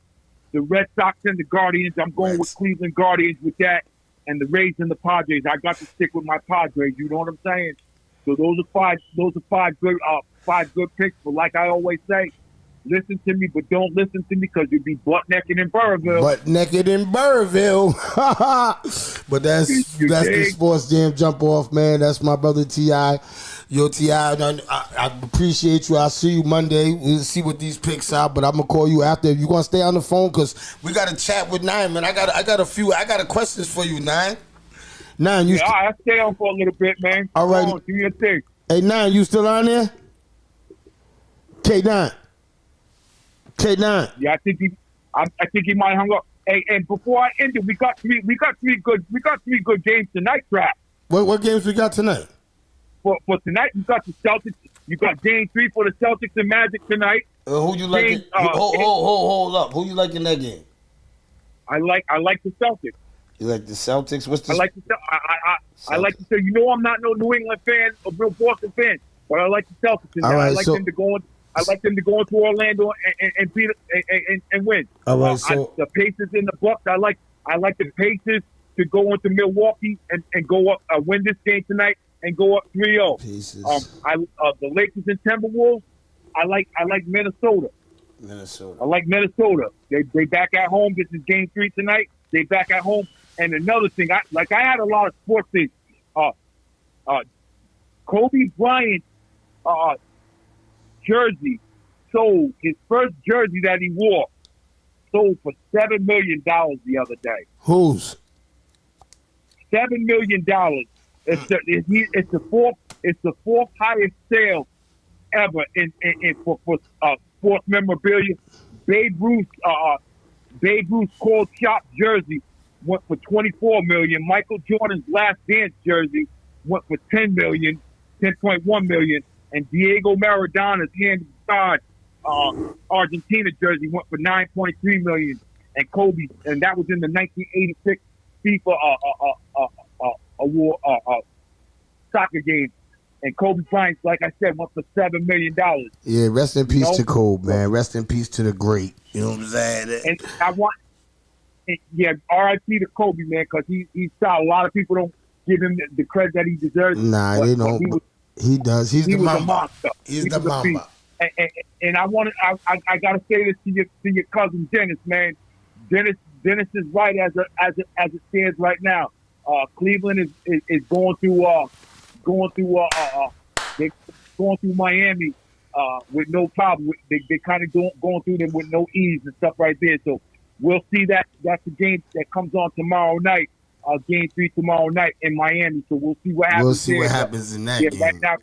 The Red Sox and the Guardians. I'm going with Cleveland Guardians with that. And the Rays and the Padres. I got to stick with my Padres. You know what I'm saying? So those are five good picks. But like I always say, listen to me, but don't listen to me because you'll be butt naked in Burrville. But that's the Sports Jam Jump Off, man. That's my brother T.I. Yo, T.I., I appreciate you. I'll see you Monday. We'll see what these picks are, but I'm going to call you after. You're going to stay on the phone because we got to chat with Nine, man. I got a questions for you, Nine. Nine, I'll stay on for a little bit, man. All right. Do your thing. Hey, Nine, you still on there? K9. Yeah, I think he might hung up. Hey, and before I end it, we got three good games tonight, Trap. What games we got tonight? For tonight, you got the Celtics. You got game 3 for the Celtics and Magic tonight. Who you like? Hold up. Who you like in that game? I like the Celtics. You like the Celtics? What's the? I like to say, I'm not no New England fan or real Boston fan, but I like the Celtics. And I like them to go on. I like them to go into Orlando and beat and win. All right, so the Pacers and the Bucks. I like the Pacers to go into Milwaukee and go up, win this game tonight and go up 3-0. Pacers. The Lakers and Timberwolves. I like Minnesota. I like Minnesota. They back at home. This is game 3 tonight. They back at home. And another thing, I had a lot of sports things. Kobe Bryant jersey sold, his first jersey that he wore sold for $7 million the other day. Whose? $7 million. It's the fourth highest sale ever in for sports memorabilia. Babe Ruth Cold Shop jersey went for $24 million. Michael Jordan's Last Dance jersey went for $10.1 million, and Diego Maradona's hand God Argentina jersey went for $9.3 million. And Kobe, and that was in the 1986 FIFA award soccer game. And Kobe Bryant, like I said, went for $7 million. Yeah, rest in peace to Kobe, man. Rest in peace to the great. You know what I'm saying? And I want, R.I.P. to Kobe, man, because he's solid. A lot of people don't give him the credit that he deserves. Nah, they don't. He does. He's the a monster. He's the mamba. And I gotta say this to your cousin Dennis, man. Dennis is right as it stands right now. Cleveland is going through Miami with no problem. They kind of going through them with no ease and stuff right there. So we'll see that. That's the game that comes on tomorrow night. Game 3 tomorrow night in Miami. So we'll see what happens. We'll see what happens in that game. Right now,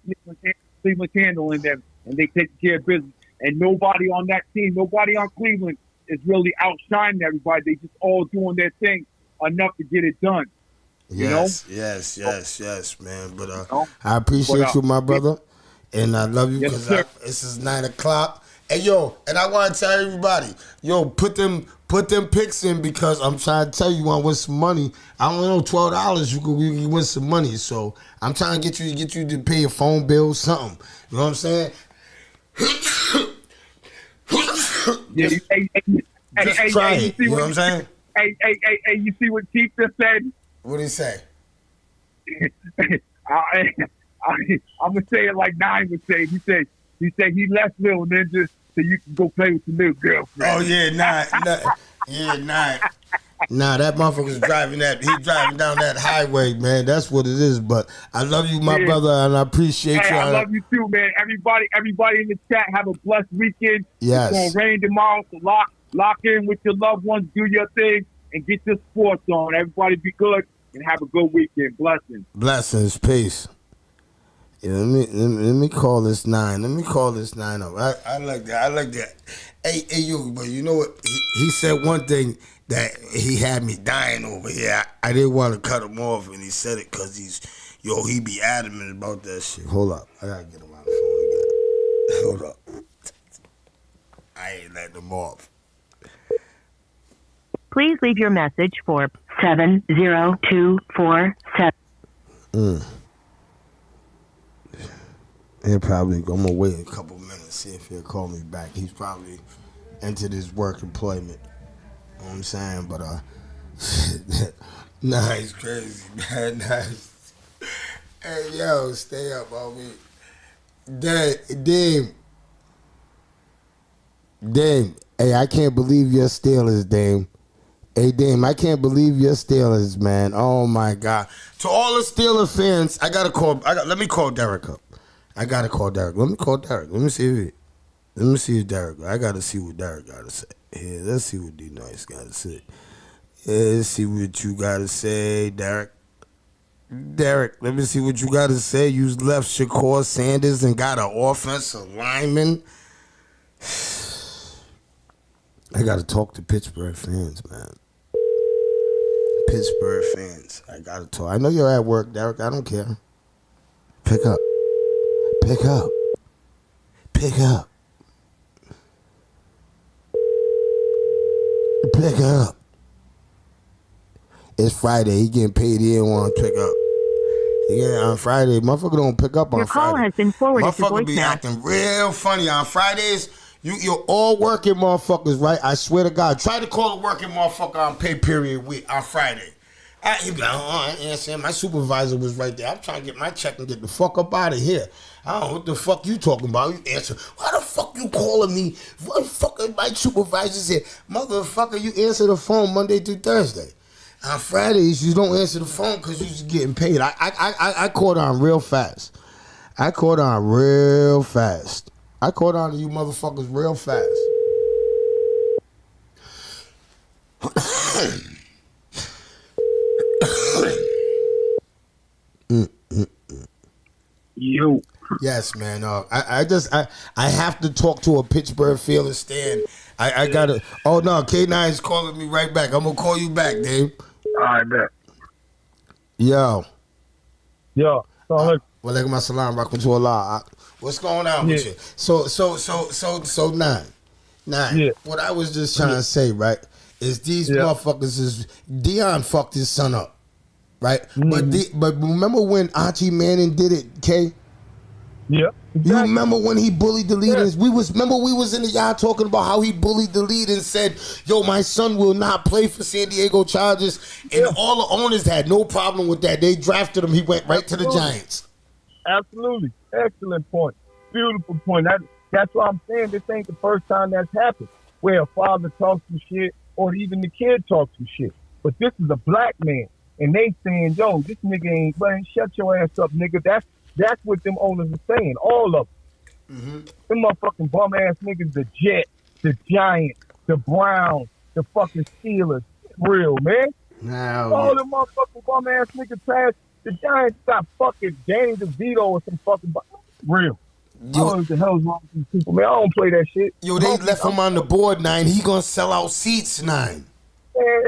Cleveland's handling them, and they take care of business. And nobody on that team, nobody on Cleveland is really outshining everybody. They just all doing their thing enough to get it done. Yes, man. But I appreciate you, my brother, and I love you because this is 9 o'clock. And yo, and I want to tell everybody, yo, put them picks in because I'm trying to tell you, want to win some money. I don't know, $12 you can win some money. So I'm trying to get you to pay your phone bill, something. You know what I'm saying? Just try it. You know what I'm saying? Hey, you see what Chief just said? What did he say? I'm gonna say it like Nine would say. He said he left Little Ninja so you can go play with your little girlfriend. Oh yeah, Nine. Nah, that motherfucker's driving he's driving down that highway, man. That's what it is. But I love you, my brother, and I appreciate you. I love you too, man. Everybody in the chat, have a blessed weekend. Yes. It's gonna rain tomorrow, so lock in with your loved ones, do your thing, and get your sports on. Everybody be good and have a good weekend. Blessings. Peace. Yeah, let me call this 9. Let me call this 9 up. I like that. Hey, you, but you know what? He said one thing that he had me dying over here. I didn't want to cut him off, and he said it because he be adamant about that shit. Hold up. I got to get him on the phone again. Hold up. I ain't letting him off. Please leave your message for 70247. He'll probably, I'm going to wait a couple minutes, see if he'll call me back. He's probably entered his work employment. You know what I'm saying? But, nah, he's crazy, man. Nice. Hey, yo, stay up, homie. Dame. Hey, I can't believe your Steelers, Dame. Hey, Dame, I can't believe your Steelers, man. Oh, my God. To all the Steelers fans, let me call Derek up. Let me call Derek. Let me see if Derek. I gotta see what Derek gotta say. Here, let's see what D-Nice gotta say. Let's see what you gotta say, Derek. Derek, let me see what you gotta say. You left Shakur Sanders and got an offensive lineman. I gotta talk to Pittsburgh fans, man. Pittsburgh fans. I gotta talk. I know you're at work, Derek. I don't care. Pick up. It's Friday. He getting paid. He didn't want to pick up. Yeah, on Friday. Motherfucker don't pick up on Friday. Your call has been forwarded to Motherfucker be acting real funny on Fridays. You're all working motherfuckers, right? I swear to God. Try to call a working motherfucker on pay period week on Friday. He be like, I ain't answering. My supervisor was right there. I'm trying to get my check and get the fuck up out of here. I don't know what the fuck you talking about. You answer. Why the fuck you calling me? What the fuck is my supervisor said? Motherfucker, you answer the phone Monday through Thursday. On Fridays, you don't answer the phone because you're just getting paid. I caught on real fast. I caught on to you motherfuckers real fast. You. Yes, man. I have to talk to a Pittsburgh Field stand. I gotta. Oh no, K9 is calling me right back. I'm gonna call you back, Dave. I bet. Yo. So Walaikum assalam, rahmatullah. What's going on with you? So nine. Yeah. What I was just trying to say, right, is these motherfuckers is Deion fucked his son up, right? But remember when Archie Manning did it, K? Yeah. Exactly. You remember when he bullied the lead? We was in the yard talking about how he bullied the lead and said, "Yo, my son will not play for San Diego Chargers," and all the owners had no problem with that. They drafted him. He went right to the Giants. Absolutely. Excellent point. Beautiful point. That's why I'm saying this ain't the first time that's happened, where a father talks some shit or even the kid talks some shit. But this is a black man, and they saying, "Yo, this nigga ain't playing. Shut your ass up, nigga." That's what them owners are saying, all of them. Them motherfucking bum-ass niggas, the Jets, the Giants, the Browns, the fucking Steelers. Real, man. All them motherfucking bum-ass niggas trash. The Giants got fucking Danny DeVito or some fucking... Real. What the hell's wrong with these people, man? I don't play that shit. Yo, they left him on the board, 9. He gonna sell out seats, 9. Man,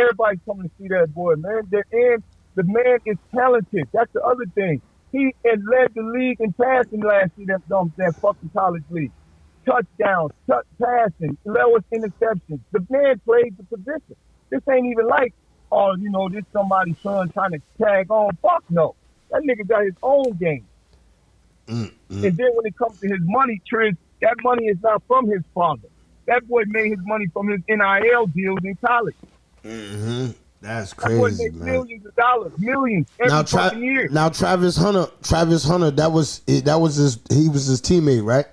everybody's coming to see that boy, man. And the man is talented. That's the other thing. He had led the league in passing last year, that fucking college league. Touchdowns, passing, lowest interceptions. The man played the position. This ain't even like, this somebody's son trying to tag on. Fuck no. That nigga got his own game. And then when it comes to his money, Trish, that money is not from his father. That boy made his money from his NIL deals in college. That's That boy crazy, makes man. millions of dollars, millions every fucking year. Now Travis Hunter, that was he was his teammate, right?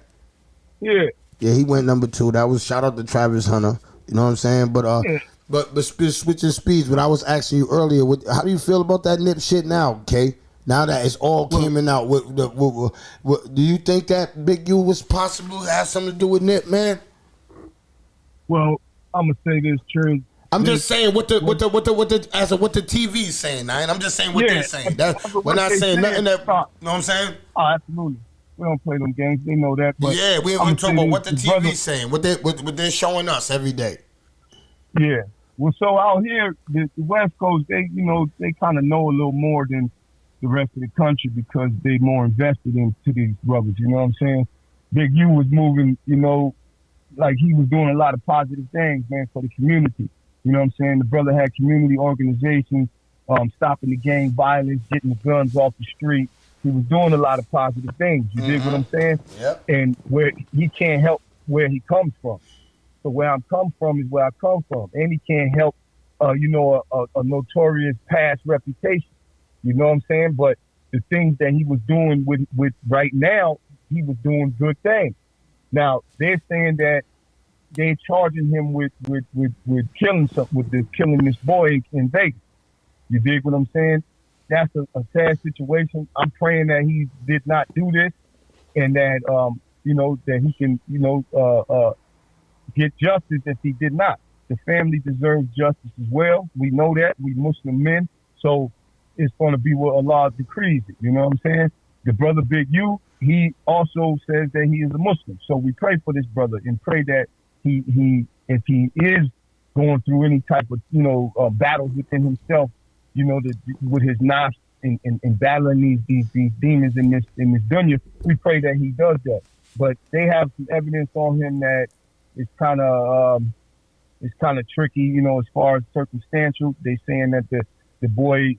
Yeah. Yeah, he went number 2. That was shout out to Travis Hunter. You know what I'm saying? But switching speeds. But I was asking you earlier, how do you feel about that Nip shit now, Kay? Now that it's all coming out, do you think that Big U was possible to have something to do with Nip, man? Well, I'm gonna say this, Trish. I'm just saying what the TV's saying, man. I'm just saying what they're saying. We're not saying nothing that. You know what I'm saying? Oh, absolutely. We don't play them games. They know that. But yeah, we talking about what the TV's saying, what they're showing us every day. Yeah. Well, so out here, the West Coast, they kind of know a little more than the rest of the country because they more invested into these brothers. You know what I'm saying? Big U was moving, like he was doing a lot of positive things, man, for the community. You know what I'm saying? The brother had community organizations, stopping the gang violence, getting the guns off the street. He was doing a lot of positive things. You dig what I'm saying? Yep. And where he can't help where he comes from. So where I'm come from is where I come from. And he can't help, a notorious past reputation. You know what I'm saying? But the things that he was doing with right now, he was doing good things. Now, they're saying that they're charging him with killing killing this boy in Vegas. You dig what I'm saying? That's a sad situation. I'm praying that he did not do this, and that that he can get justice if he did not. The family deserves justice as well. We know that. We Muslim men, so it's going to be what Allah decrees it. You know what I'm saying? The brother Big U, he also says that he is a Muslim. So we pray for this brother and pray that he if he is going through any type of battles within himself, with his nafs and battling these demons in this dunya, we pray that he does that. But they have some evidence on him that it's kind of tricky, as far as circumstantial. They saying that the boy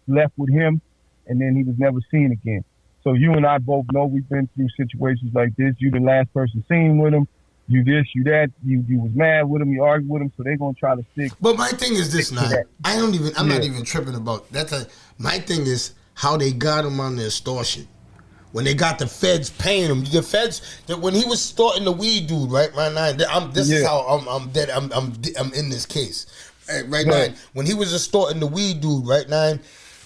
left with him and then he was never seen again. So you and I both know we've been through situations like this. You the last person seen with him. You this, you that. You was mad with him. You argued with him. So they're gonna try to stick. But my thing is this, now. I'm not even tripping about that. My thing is how they got him on the extortion. When they got the feds paying him, the feds when he was starting the weed dude, right? This is how I'm dead. I'm in this case. Hey, right Yeah. now, when he was extorting the weed dude, right now,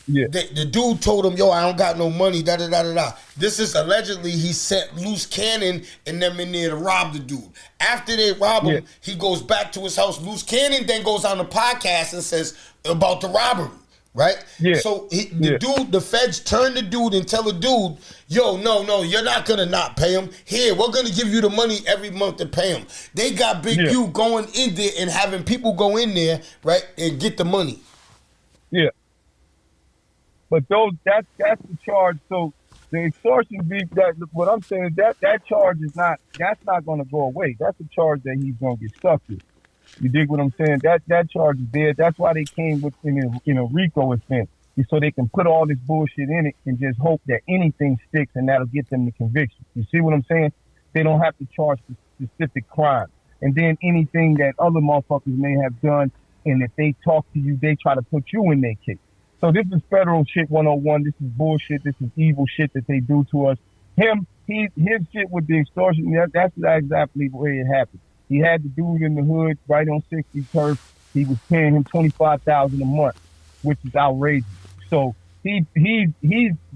Yeah. the dude told him, yo, I don't got no money, da-da-da-da-da. This is allegedly he sent Loose Cannon and them in there to rob the dude. After they rob him, he goes back to his house. Loose Cannon then goes on the podcast and says about the robbery, right? Yeah. So the feds turn the dude and tell the dude, yo, no, you're not going to not pay him. Here, we're going to give you the money every month to pay him. They got Big U going in there and having people go in there, right, and get the money. Yeah. But that's the charge. So the extortion beef, that what I'm saying is that charge is not going to go away. That's a charge that he's going to get stuck with. You dig what I'm saying? That charge is there. That's why they came with in a RICO offense, so they can put all this bullshit in it and just hope that anything sticks and that'll get them the conviction. You see what I'm saying? They don't have to charge the specific crime. And then anything that other motherfuckers may have done, and if they talk to you, they try to put you in their case. So this is federal shit 101. This is bullshit. This is evil shit that they do to us. His shit with the extortion, that's exactly the way it happened. He had the dude in the hood right on 60 Turf. He was paying him $25,000 a month, which is outrageous. So he's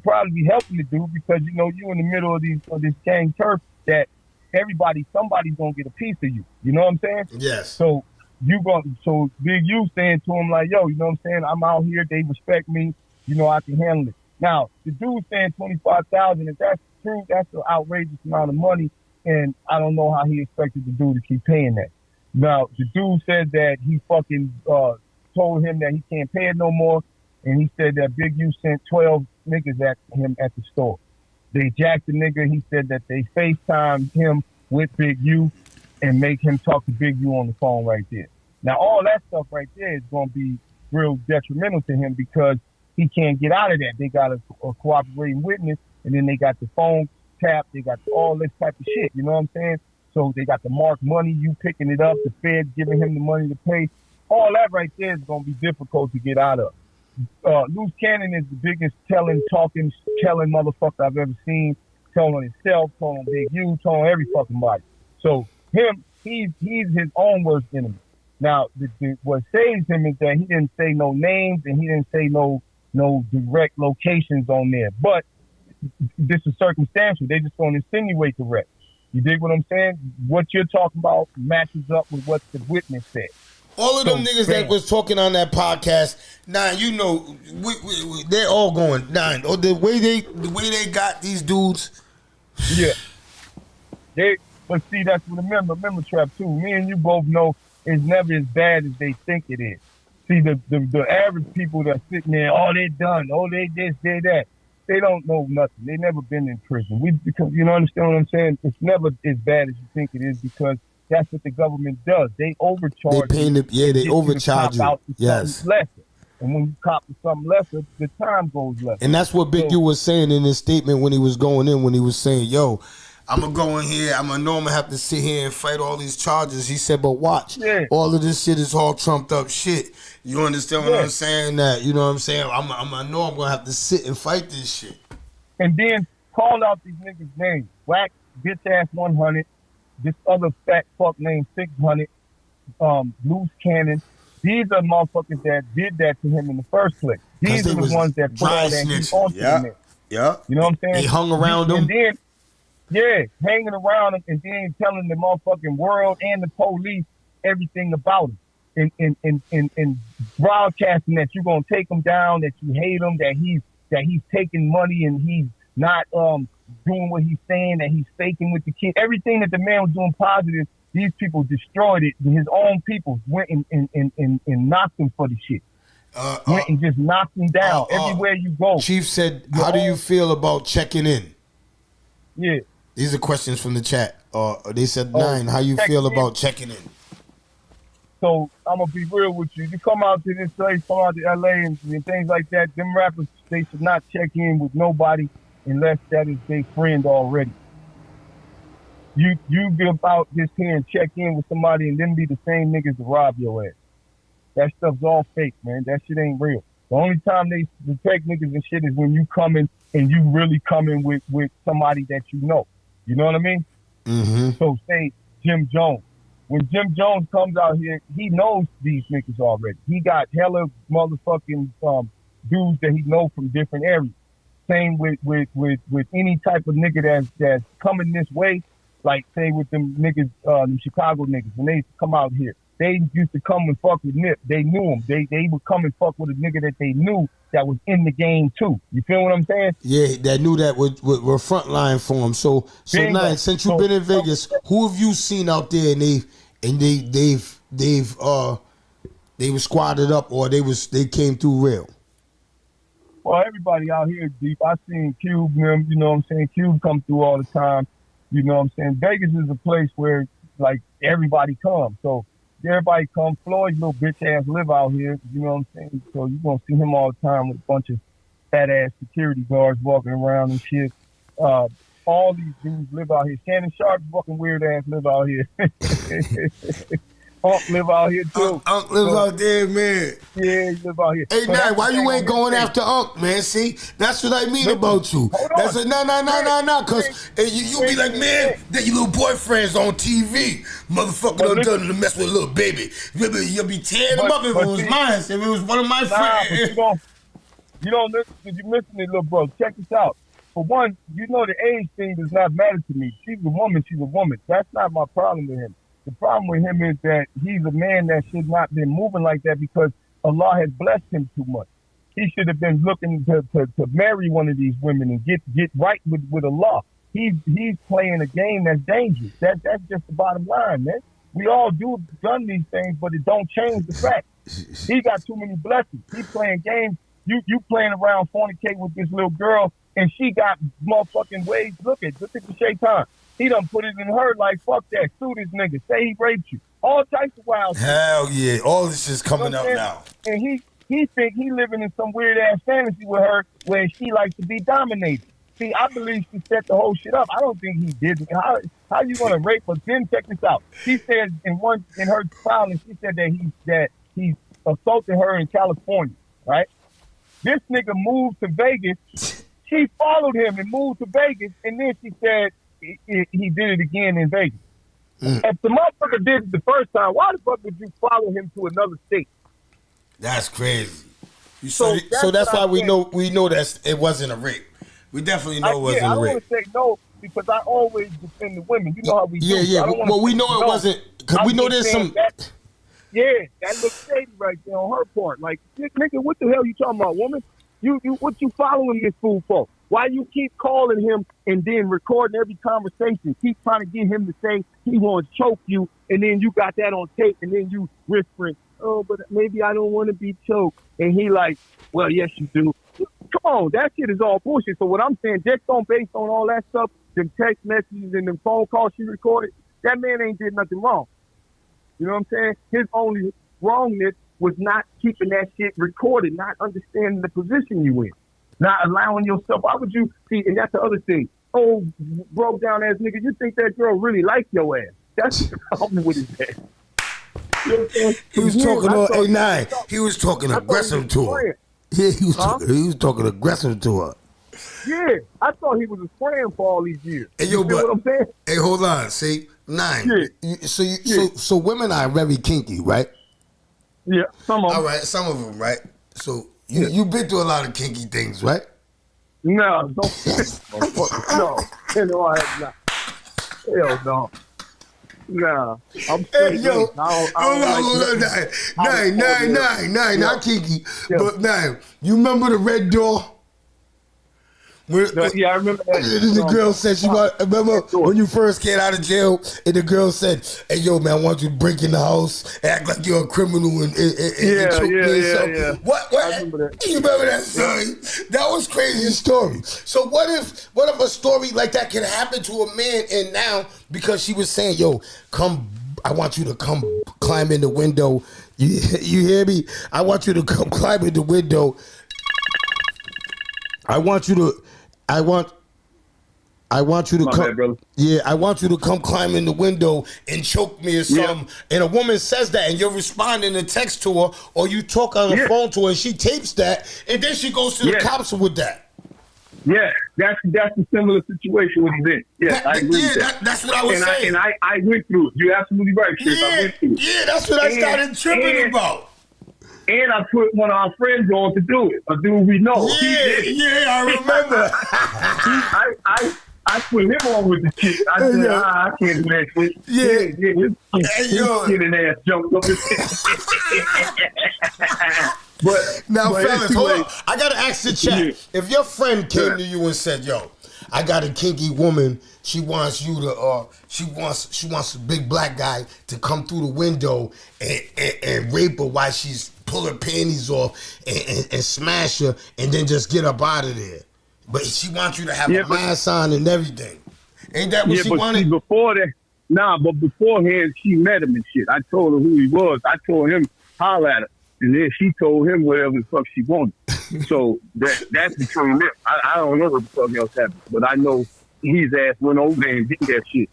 probably helping the dude because you in the middle of this gang turf that somebody's gonna get a piece of you. You know what I'm saying? Yes. So so Big U saying to him like, yo, you know what I'm saying? I'm out here. They respect me. I can handle it. Now the dude saying $25,000. If that's true, that's an outrageous amount of money. And I don't know how he expected the dude to keep paying that. Now, the dude said that he fucking told him that he can't pay it no more. And he said that Big U sent 12 niggas at him at the store. They jacked the nigga. He said that they FaceTimed him with Big U and make him talk to Big U on the phone right there. Now, all that stuff right there is going to be real detrimental to him because he can't get out of that. They got a cooperating witness, and then they got the phone tap. They got all this type of shit. You know what I'm saying? So they got the marked money, you picking it up, the feds giving him the money to pay. All that right there is going to be difficult to get out of. Loose Cannon is the biggest telling motherfucker I've ever seen. Telling on himself, telling on Big U, telling on every fucking body. So he's his own worst enemy. Now, what saves him is that he didn't say no names and he didn't say no direct locations on there. But this is circumstantial. They just going to insinuate the wreck. You dig what I'm saying? What you're talking about matches up with what the witness said. All of them niggas that was talking on that podcast, they're all going the way they got these dudes. Yeah. But see, that's what remember Trap too. Me and you both know it's never as bad as they think it is. See, the average people that sitting there, they done, they this, they that. They don't know nothing. They never been in prison. Because you know, understand what I'm saying? It's never as bad as you think it is because that's what the government does. They overcharge. They overcharge you. Yes. Lesser. And when you cop to something lesser, the time goes lesser. And that's what Big U was saying in his statement when he was going in, when he was saying, yo, I'm going to go in here. I'm going to have to sit here and fight all these charges. He said, but watch. Yeah. All of this shit is all trumped up shit. You understand what I'm saying? That, you know what I'm saying? I know I'm going to have to sit and fight this shit. And then call out these niggas' names. Whack, bitch ass 100. This other fat fuck named 600. Loose Cannon. These are motherfuckers that did that to him in the first place. These are the ones that put all that heat onto him. Yeah. You know what I'm saying? They hung around him. And then, hanging around him and then telling the motherfucking world and the police everything about him. And broadcasting that you're gonna take him down, that you hate him, that he's taking money and he's not doing what he's saying, that he's faking with the kid. Everything that the man was doing positive, these people destroyed it. His own people went and knocked him for the shit. Went and just knocked him down everywhere you go. Chief said, how do you feel about checking in? Yeah. These are questions from the chat. They said, 9, how you feel about checking in? So I'm going to be real with you. You come out to this place, come out to LA and things like that, them rappers, they should not check in with nobody unless that is their friend already. You get about this here and check in with somebody and then be the same niggas to rob your ass. That stuff's all fake, man. That shit ain't real. The only time they detect niggas and shit is when you coming and you really coming with somebody that you know. You know what I mean? Mm-hmm. So say Jim Jones. when Jim Jones comes out here, he knows these niggas already. He got hella motherfucking dudes that he know from different areas. Same with any type of nigga that's coming this way, like say with them niggas, them Chicago niggas, when they used to come out here. They used to come and fuck with Nip. They knew him. They would come and fuck with a nigga that they knew that was in the game too. You feel what I'm saying? Yeah, that knew that were frontline for him. So Nine, since you've been in Vegas, who have you seen out there and they've were squatted up or they came through real? Well, everybody out here is deep. I seen Cube, them, you know what I'm saying? Cube come through all the time. You know what I'm saying? Vegas is a place where like everybody comes. So everybody come. Floyd's little bitch ass live out here. You know what I'm saying? So you're going to see him all the time with a bunch of fat ass security guards walking around and shit. All these dudes live out here. Shannon Sharp's fucking weird ass live out here. Unc live out here too. Unc lives out there, man. Yeah, he live out here. Hey, Nine, why you ain't going after Unc, man? See, that's what I mean about you. That's a no, because you be like, man, that your little boyfriend's on TV. Motherfucker done to mess with a little baby. You'll be tearing him up if it was mine. If it was one of my friends. You don't listen, because you missing it, little bro. Check this out. For one, you know the age thing does not matter to me. She's a woman. That's not my problem with him. The problem with him is that he's a man that should not be moving like that because Allah has blessed him too much. He should have been looking to marry one of these women and get right with Allah. He's playing a game that's dangerous. That's just the bottom line, man. We all done these things, but it don't change the fact. He got too many blessings. He playing games. You playing around fornicate with this little girl, and she got motherfucking ways. Look at the Shaitan. He done put it in her like, fuck that, sue this nigga, say he raped you. All types of wild shit. Hell yeah, all this is coming up now. And he think he living in some weird ass fantasy with her where she likes to be dominated. See, I believe she set the whole shit up. I don't think he did it. How you gonna rape her? Then check this out. She said in her filing, she said that he assaulted her in California, right? This nigga moved to Vegas. She followed him and moved to Vegas, and then she said he did it again in Vegas. If the motherfucker did it the first time, why the fuck would you follow him to another state? That's crazy. So that's why we know that it wasn't a rape. We definitely know it wasn't a rape. I don't want to say no because I always defend the women. You know how we do. Yeah. Well, we know it wasn't. Cause we know there's some. That looks shady right there on her part. Like, nigga, what the hell you talking about, woman? You what you following this fool for? Why you keep calling him and then recording every conversation? Keep trying to get him to say he wants to choke you, and then you got that on tape, and then you whispering, oh, but maybe I don't want to be choked. And he like, well, yes, you do. Come on, that shit is all bullshit. So what I'm saying, just based on all that stuff, them text messages and them phone calls she recorded, that man ain't did nothing wrong. You know what I'm saying? His only wrongness was not keeping that shit recorded, not understanding the position you in. Not allowing yourself. Why would you see? And that's the other thing. Oh, broke down ass nigga, you think that girl really like your ass? That's the problem with his ass. You know what I'm saying? He was talking on A9. He was talking aggressive to her. Yeah, he was talking aggressive to her. Yeah, I thought he was a friend for all these years. Hey, you know what I'm saying? Hey, hold on. See, 9. Yeah. So women are very kinky, right? Yeah, some of them. All right, some of them, right? So you've been through a lot of kinky things, right? No, don't. No, I have not. Hell no. Nah, I'm straight. Hey, yo, hold on. Nine, not kinky, but 9. You remember the red door? Yeah, I remember that. The girl said remember when you first came out of jail and the girl said, hey, yo, man, I want you to break in the house, act like you're a criminal and choke me or something. Yeah. What? I remember that. You remember that story? That was crazy story. So what if a story like that can happen to a man and now because she was saying, yo, come, I want you to come climb in the window. You hear me? I want you to come climb in the window. I want you to come. Bad, yeah, I want you to come climb in the window and choke me or something. Yeah. And a woman says that, and you're responding to text to her, or you talk on the phone to her, and she tapes that, and then she goes to the cops with that. Yeah, that's a similar situation with him. Yeah, I agree with that. That's what I was saying. I went through it. You're absolutely right, Chris. I went through it. Yeah, that's what I started tripping about. And I put one of our friends on to do it. A dude we know. Yeah, I remember. I put him on with the chick. I said, I can't do that shit. His getting ass jumped up his But now, but fellas, it's hold like- on. I gotta ask the chat. Yeah. If your friend came Yeah. to you and said, "Yo, I got a kinky woman. She wants you to. She wants a big black guy to come through the window and rape her while she's pull her panties off and smash her and then just get up out of there. But she wants you to have a mask on and everything. Ain't that what she wanted? See, before that, but beforehand, she met him and shit. I told her who he was. I told him, holler at her. And then she told him whatever the fuck she wanted. So that's between them. I don't know what the fuck else happened. But I know his ass went over there and did that shit.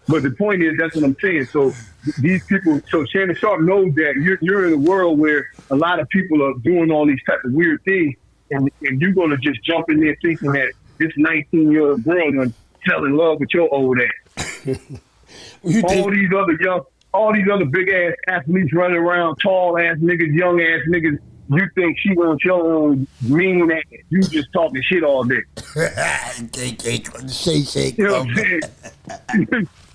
But the point is, that's what I'm saying. So these people, so Shannon Sharp knows that you're in a world where a lot of people are doing all these types of weird things. And you're going to just jump in there thinking that this 19-year-old girl going to fell in love with your old ass. All these other big ass athletes running around, tall ass niggas, young ass niggas. You think she wants your own mean ass? You just talking shit all day. Shake. You know what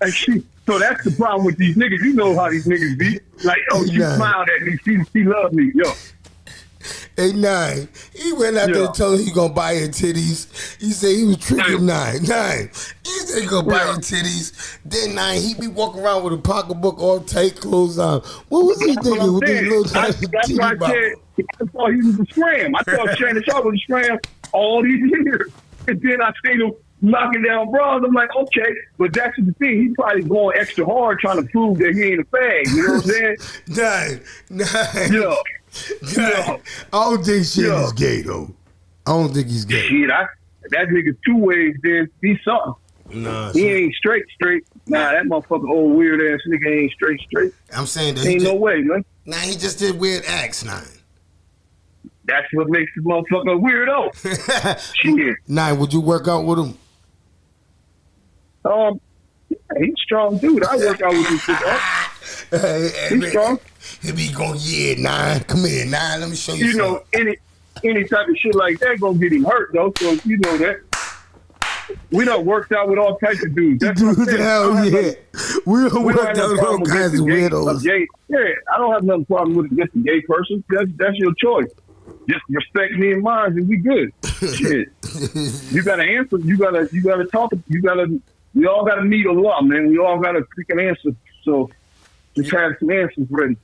I'm saying? So that's the problem with these niggas. You know how these niggas be. Like, she smiled at me. She loved me. Yo. Hey, Nine, he went out there and told her he gonna buy her titties. He said he was tricking Nine. He said he gonna buy her titties. Then Nine, he be walking around with a pocketbook, all tight clothes on. What was he thinking with these little tiny That's why I said I thought he was a scram. I thought Shannon Sharp was a scram all these years. And then I seen him knocking down bras. I'm like, okay, but that's the thing. He's probably going extra hard trying to prove that he ain't a fag. You know what I'm saying? Nine. Yo. I don't think shit is gay though. I don't think he's gay. Shit, that nigga 2 ways, then he's something. Nah, he ain't straight. Nah, that motherfucker old weird ass nigga ain't straight. I'm saying that ain't no way, man. Nah, he just did weird acts, Nine. That's what makes the motherfucker a weirdo. Shit. Nine, would you work out with him? He's strong dude. I work out with this nigga. He's strong. He be going, Nine. Come here, Nine. Let me show you. You know, any type of shit like that gonna get him hurt though. So you know that. We done worked out with all types of dudes. That's what I'm saying. Hell yeah. We done worked out with all kinds of weirdos. I don't have no problem with just a gay person. That's your choice. Just respect me and mine, and we good. Shit. You gotta answer. You gotta talk. We all gotta meet a law, man. We all gotta freaking answer. So just have some answers ready.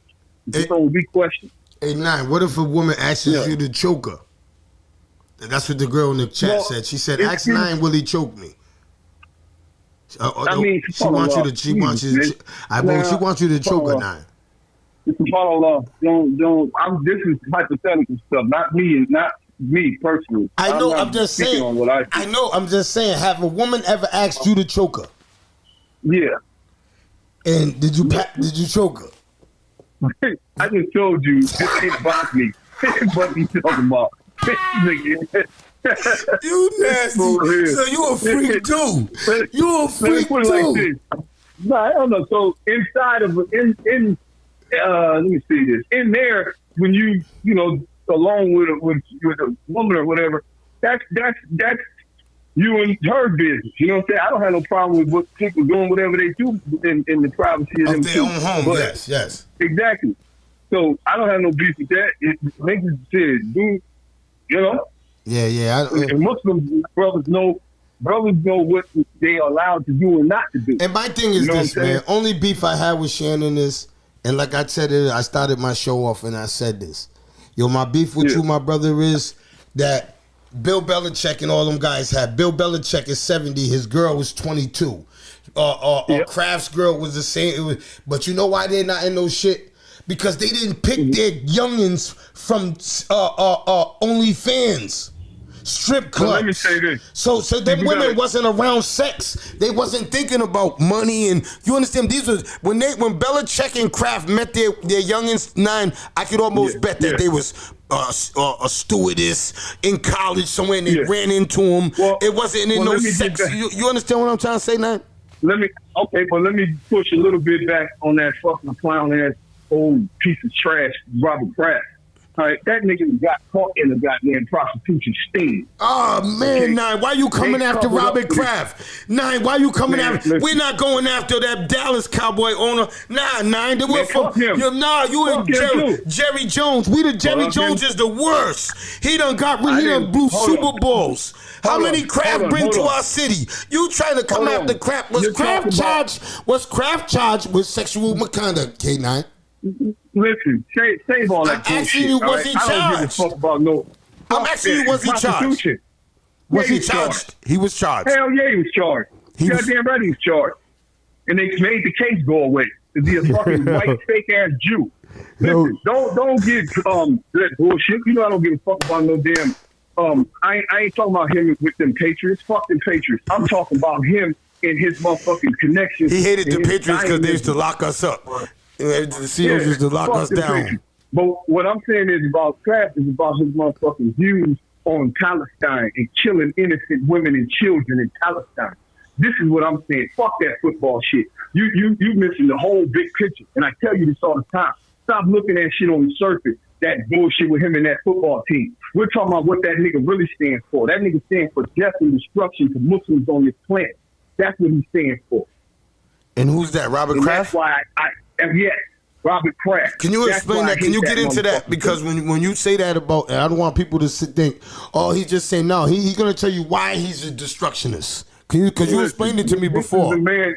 Just don't be questioned. Hey, Nine, what if a woman asks you to choke her? That's what the girl in the chat said. She said, ask Nine, will he choke me? I mean, she wants you to choke her, Nine. It's a follow law. This is hypothetical stuff, not me personally. I know, I'm just saying. I'm just saying, have a woman ever asked you to choke her? Yeah. And did you choke her? I just told you, this ain't about me. What you talking about? You nasty. So you a freak too. You a freak too. Like this. No, I don't know. So inside of let me see this. In there, when you along with a woman or whatever, that's you and her business. You know what I'm saying? I don't have no problem with what people doing, whatever they do in the privacy of their own home. But, yes. Exactly. So I don't have no beef with that. Niggas said, dude, you know? Yeah. And Muslim brothers know what they are allowed to do and not to do. And my thing is this, man. Only beef I had with Shannon is, and like I said, I started my show off and I said this. Yo, my beef with you, my brother, is that Bill Belichick and all them guys had. Bill Belichick is 70. His girl was 22. Kraft's girl was the same. But you know why they're not in no shit? Because they didn't pick their youngins from OnlyFans. strip But let me clubs. say this. So them You women gotta- wasn't around sex. They wasn't thinking about money, and you understand. These was when Belichick and Kraft met their youngins 9. I could almost bet that they was a stewardess in college somewhere, and they ran into him. Well, it wasn't in no let me sex. get back. You understand what I'm trying to say, 9? Let me push a little bit back on that fucking clown ass old piece of trash, Robert Kraft. All right, that nigga got caught in the goddamn prostitution sting. Oh man, Okay. 9, why you coming They after covered up Robert for this. Kraft? 9, why you coming Man, after? listen. We're not going after that Dallas Cowboy owner. Nah, 9, they were fuck him. you Fuck and him too. Jerry Jones. Jerry Fuck Jones him. is the worst. He done didn't- blew hold Super on. Bowls. How Hold many on, Kraft hold on, bring hold to on. our city? You trying to come Hold after on. Kraft? Was You're Kraft talking about- charged? Was Kraft charged with sexual misconduct? K9. Listen, save all that I'm asking bullshit. you, all was right? he I don't give charged? a fuck about no. I'm asking you, was he charged? Prostitution. Was Yeah, he charged? He was charged. Hell yeah, he was charged. He was- Goddamn right he was charged. And they made the case go away. Is he a fucking white fake ass Jew? Listen, don't get that bullshit. You know I don't give a fuck about no damn. I ain't talking about him with them Patriots. Fuck them Patriots. I'm talking about him and his motherfucking connections. He hated the and his Patriots because they used to dynamism. lock us up. The Seals used to lock fuck us the down. Patriots. But what I'm saying is about Kraft is about his motherfucking views on Palestine and killing innocent women and children in Palestine. This is what I'm saying. Fuck that football shit. You missing the whole big picture. And I tell you this all the time. Stop looking at shit on the surface. That bullshit with him and that football team. We're talking about what that nigga really stands for. That nigga stands for death and destruction to Muslims on this planet. That's what he stands for. And who's that? Robert And Kraft? that's why yes, Robert Kraft. Can you That's explain why I that? Can hate you get into that? motherfucker. Because when you say that about, and I don't want people to think, oh, he's just saying no. He's going to tell you why he's a destructionist. Because you explained it to me This is before. the man,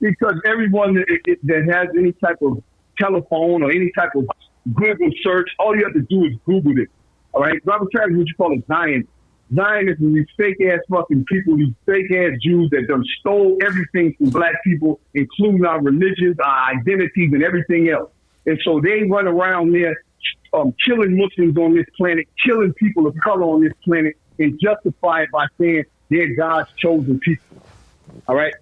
because everyone that has any type of telephone or any type of Google search, all you have to do is Google it. All right? Robert Kraft is what you call a Zion. Zionists are these fake-ass fucking people, these fake-ass Jews that done stole everything from black people, including our religions, our identities, and everything else. And so they run around there killing Muslims on this planet, killing people of color on this planet, and justify it by saying they're God's chosen people. All right?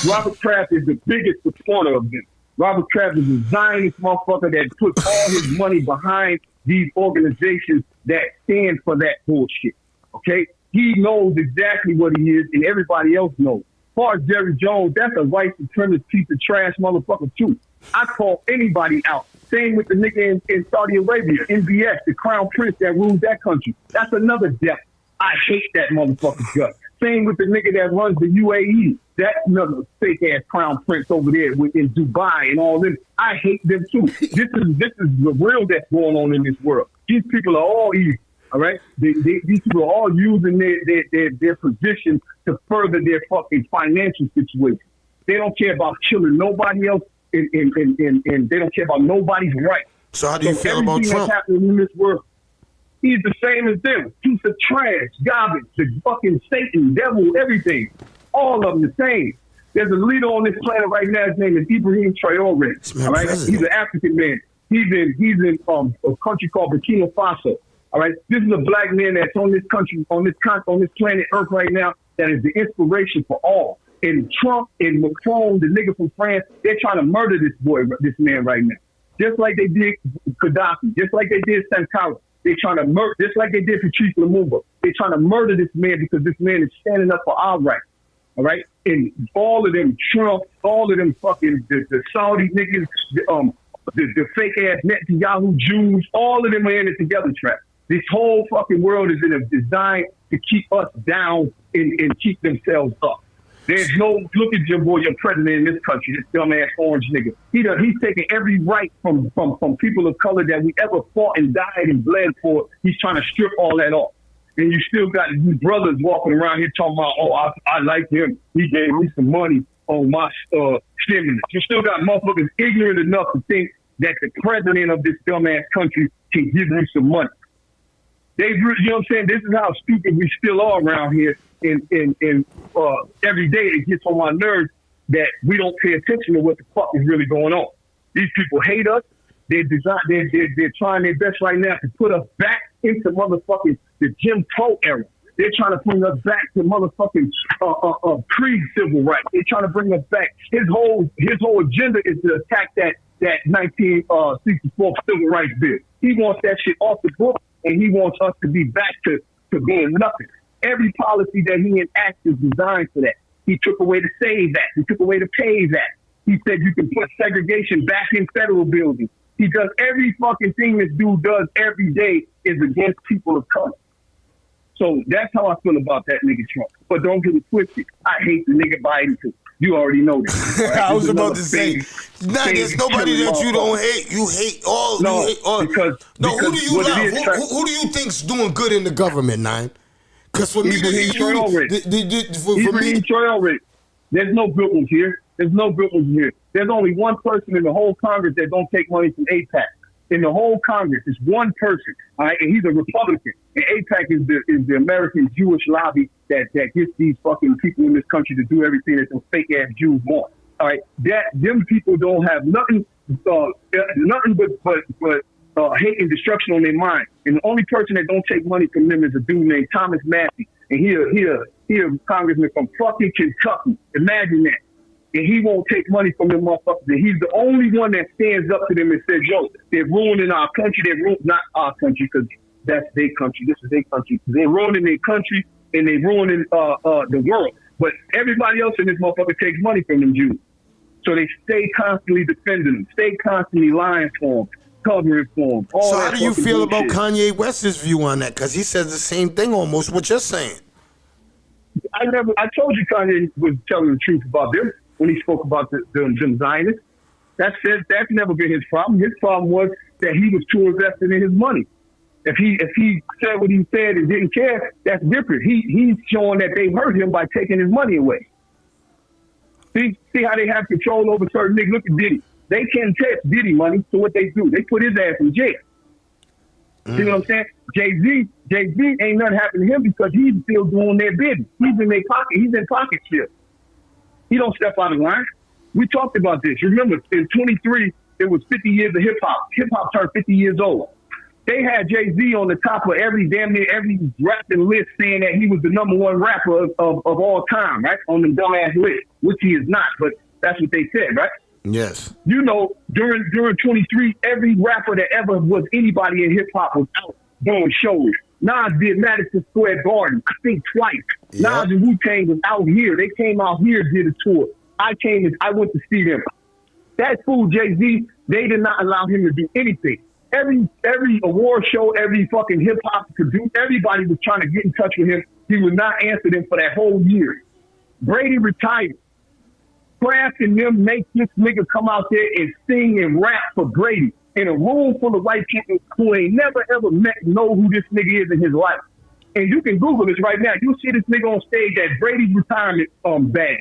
Robert Kraft is the biggest supporter of them. Robert Kraft is a Zionist motherfucker that puts all his money behind these organizations that stand for that bullshit. Okay? He knows exactly what he is, and everybody else knows. As far as Jerry Jones, that's a white supremacist piece of trash motherfucker, too. I call anybody out. Same with the nigga in Saudi Arabia, MBS, the crown prince that rules that country. That's another death. I hate that motherfucker's guts. Same with the nigga that runs the UAE. That's another fake-ass crown prince over there in Dubai and all them. I hate them, too. This is the real that's going on in this world. These people are all evil. All right, these people are all using their position to further their fucking financial situation. They don't care about killing nobody else, and they don't care about nobody's rights. So how do you feel about everything Trump? that's happening in this world, he's the same as them. Piece of trash, garbage, the fucking Satan, devil, everything. All of them the same. There's a leader on this planet right now. His name is Ibrahim Traoré. All right, president. he's an African man. He's in a country called Burkina Faso. All right, this is a black man that's on this country, on this planet Earth right now, that is the inspiration for all. And Trump and Macron, the nigga from France, they're trying to murder this man right now. Just like they did Gaddafi, just like they did Sankara. They're trying to murder, just like they did Patrice Lumumba. They're trying to murder this man because this man is standing up for our rights. All right, and all of them Trump, all of them fucking the Saudi niggas, the fake ass Netanyahu Jews, all of them are in it together, trap. This whole fucking world is designed to keep us down and keep themselves up. There's no, look at your boy, your president in this country, this dumbass orange nigga. He's taking every right from people of color that we ever fought and died and bled for. He's trying to strip all that off. And you still got these brothers walking around here talking about, oh, I like him. He gave me some money on my stimulus. You still got motherfuckers ignorant enough to think that the president of this dumbass country can give you some money. You know what I'm saying? This is how stupid we still are around here. And every day it gets on my nerves that we don't pay attention to what the fuck is really going on. These people hate us. They're trying their best right now to put us back into motherfucking the Jim Crow era. They're trying to bring us back to motherfucking pre-civil rights. They're trying to bring us back. His whole agenda is to attack that 1964 civil rights bill. He wants that shit off the book, and he wants us to be back to being nothing. Every policy that he enacts is designed for that. He took away the SAVE Act. He took away the PAYS Act. He said you can put segregation back in federal buildings. He does every fucking thing this dude does every day is against people of color. So that's how I feel about that nigga Trump. But don't get it twisted. I hate the nigga Biden too. You already know that. Right? I was about to say, there's nobody that you don't hate. You hate all. No, you hate all. because who do you what love? it is, Who do you think's doing good in the government, Nine? Because for me, Ibrahim for Traore. There's no good ones here. There's no good ones here. There's only one person in the whole Congress that don't take money from AIPAC. In the whole Congress, it's one person, all right, and he's a Republican. And AIPAC is the American Jewish lobby that gets these fucking people in this country to do everything that those fake ass Jews want. All right, them people don't have nothing but hate and destruction on their mind. And the only person that don't take money from them is a dude named Thomas Massey, and he a congressman from fucking Kentucky. Imagine that. And he won't take money from them motherfuckers. And he's the only one that stands up to them and says, yo, they're ruining our country. Not our country, because that's their country. This is their country. They're ruining their country, and they're ruining the world. But everybody else in this motherfucker takes money from them Jews. So they stay constantly defending them, stay constantly lying for them, covering for them. So how do you feel about Kanye West's view on that? Because he says the same thing almost what you're saying. I told you Kanye was telling the truth about them when he spoke about the Zionists. That's never been his problem. His problem was that he was too invested in his money. If he said what he said and didn't care, that's different. He's showing that they hurt him by taking his money away. See how they have control over certain niggas. Look at Diddy. They can't take Diddy money, so what they do? They put his ass in jail. You know what I'm saying? Jay-Z ain't nothing happened to him because he's still doing their business. He's in their pocket. He's in pocket still. He don't step out of line. We talked about this. Remember, in 23, it was 50 years of hip-hop. Hip-hop turned 50 years old. They had Jay-Z on the top of damn near every rapping list saying that he was the #1 rapper of all time, right? On the dumbass list, which he is not, but that's what they said, right? Yes. You know, during 23, every rapper that ever was anybody in hip-hop was out doing shows. Nas did Madison Square Garden, I think twice. Yep. Nas and Wu-Tang was out here. They came out here, did a tour. I went to see them. That fool Jay-Z, they did not allow him to do anything. Every award show, every fucking hip-hop producer, everybody was trying to get in touch with him. He would not answer them for that whole year. Brady retired. Kraft and them make this nigga come out there and sing and rap for Brady in a room full of white people who ain't never ever know who this nigga is in his life. And you can Google this right now. You'll see this nigga on stage at Brady's retirement badge.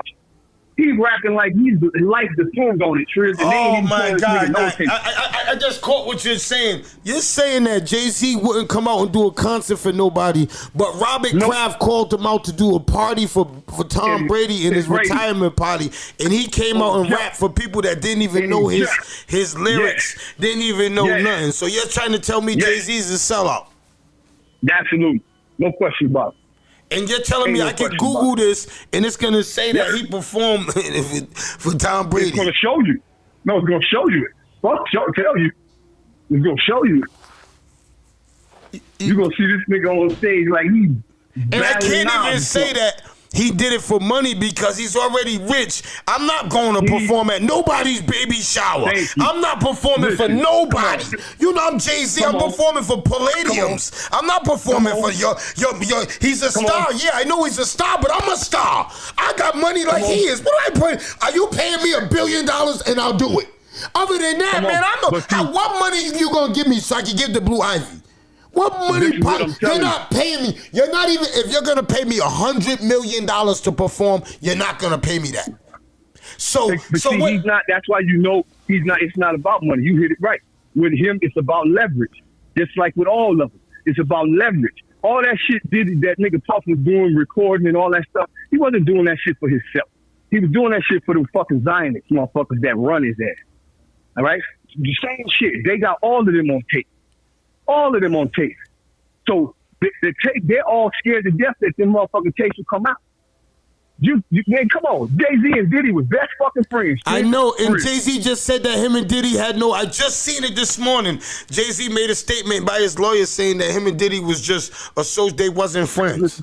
He's rapping like his life depends on it. Oh my God! I just caught what you're saying. You're saying that Jay-Z wouldn't come out and do a concert for nobody, but Robert Kraft called him out to do a party for Tom Brady in his retirement party, and he came out and rapped for people that didn't even know his lyrics, didn't even know nothing. So you're trying to tell me Jay-Z's a sellout? Absolutely, no question about it. And you're telling me I can Google this and it's going to say that he performed for Tom Brady. It's going to show you. No, it's going to show you. Tell you. It's going to show you. You're going to see this nigga on stage like he's and I can't even say that he did it for money because he's already rich. I'm not going to perform at nobody's baby shower. I'm not performing for nobody. You know I'm Jay-Z. I'm performing for Palladiums. I'm not performing for your. He's a star. Yeah, I know he's a star, but I'm a star. I got money like he is. What do I pay? Are you paying me $1 billion and I'll do it? Other than that, man, what money you gonna give me so I can give the Blue Ivy? What money? You're not paying me. You're not even. If you're gonna pay me $100 million to perform, you're not gonna pay me that. So what? He's not. That's why you know he's not. It's not about money. You hit it right. With him, it's about leverage. Just like with all of them, it's about leverage. All that shit that nigga Puff was doing, recording and all that stuff. He wasn't doing that shit for himself. He was doing that shit for them fucking Zionists, motherfuckers that run his ass. All right, the same shit. They got all of them on tape. All of them on tape. So they're all scared to death that them motherfucking tapes will come out. Man, come on. Jay-Z and Diddy was best fucking friends. I know, and Jay-Z just said that him and Diddy had no. I just seen it this morning. Jay-Z made a statement by his lawyer saying that him and Diddy was just associates. They wasn't friends.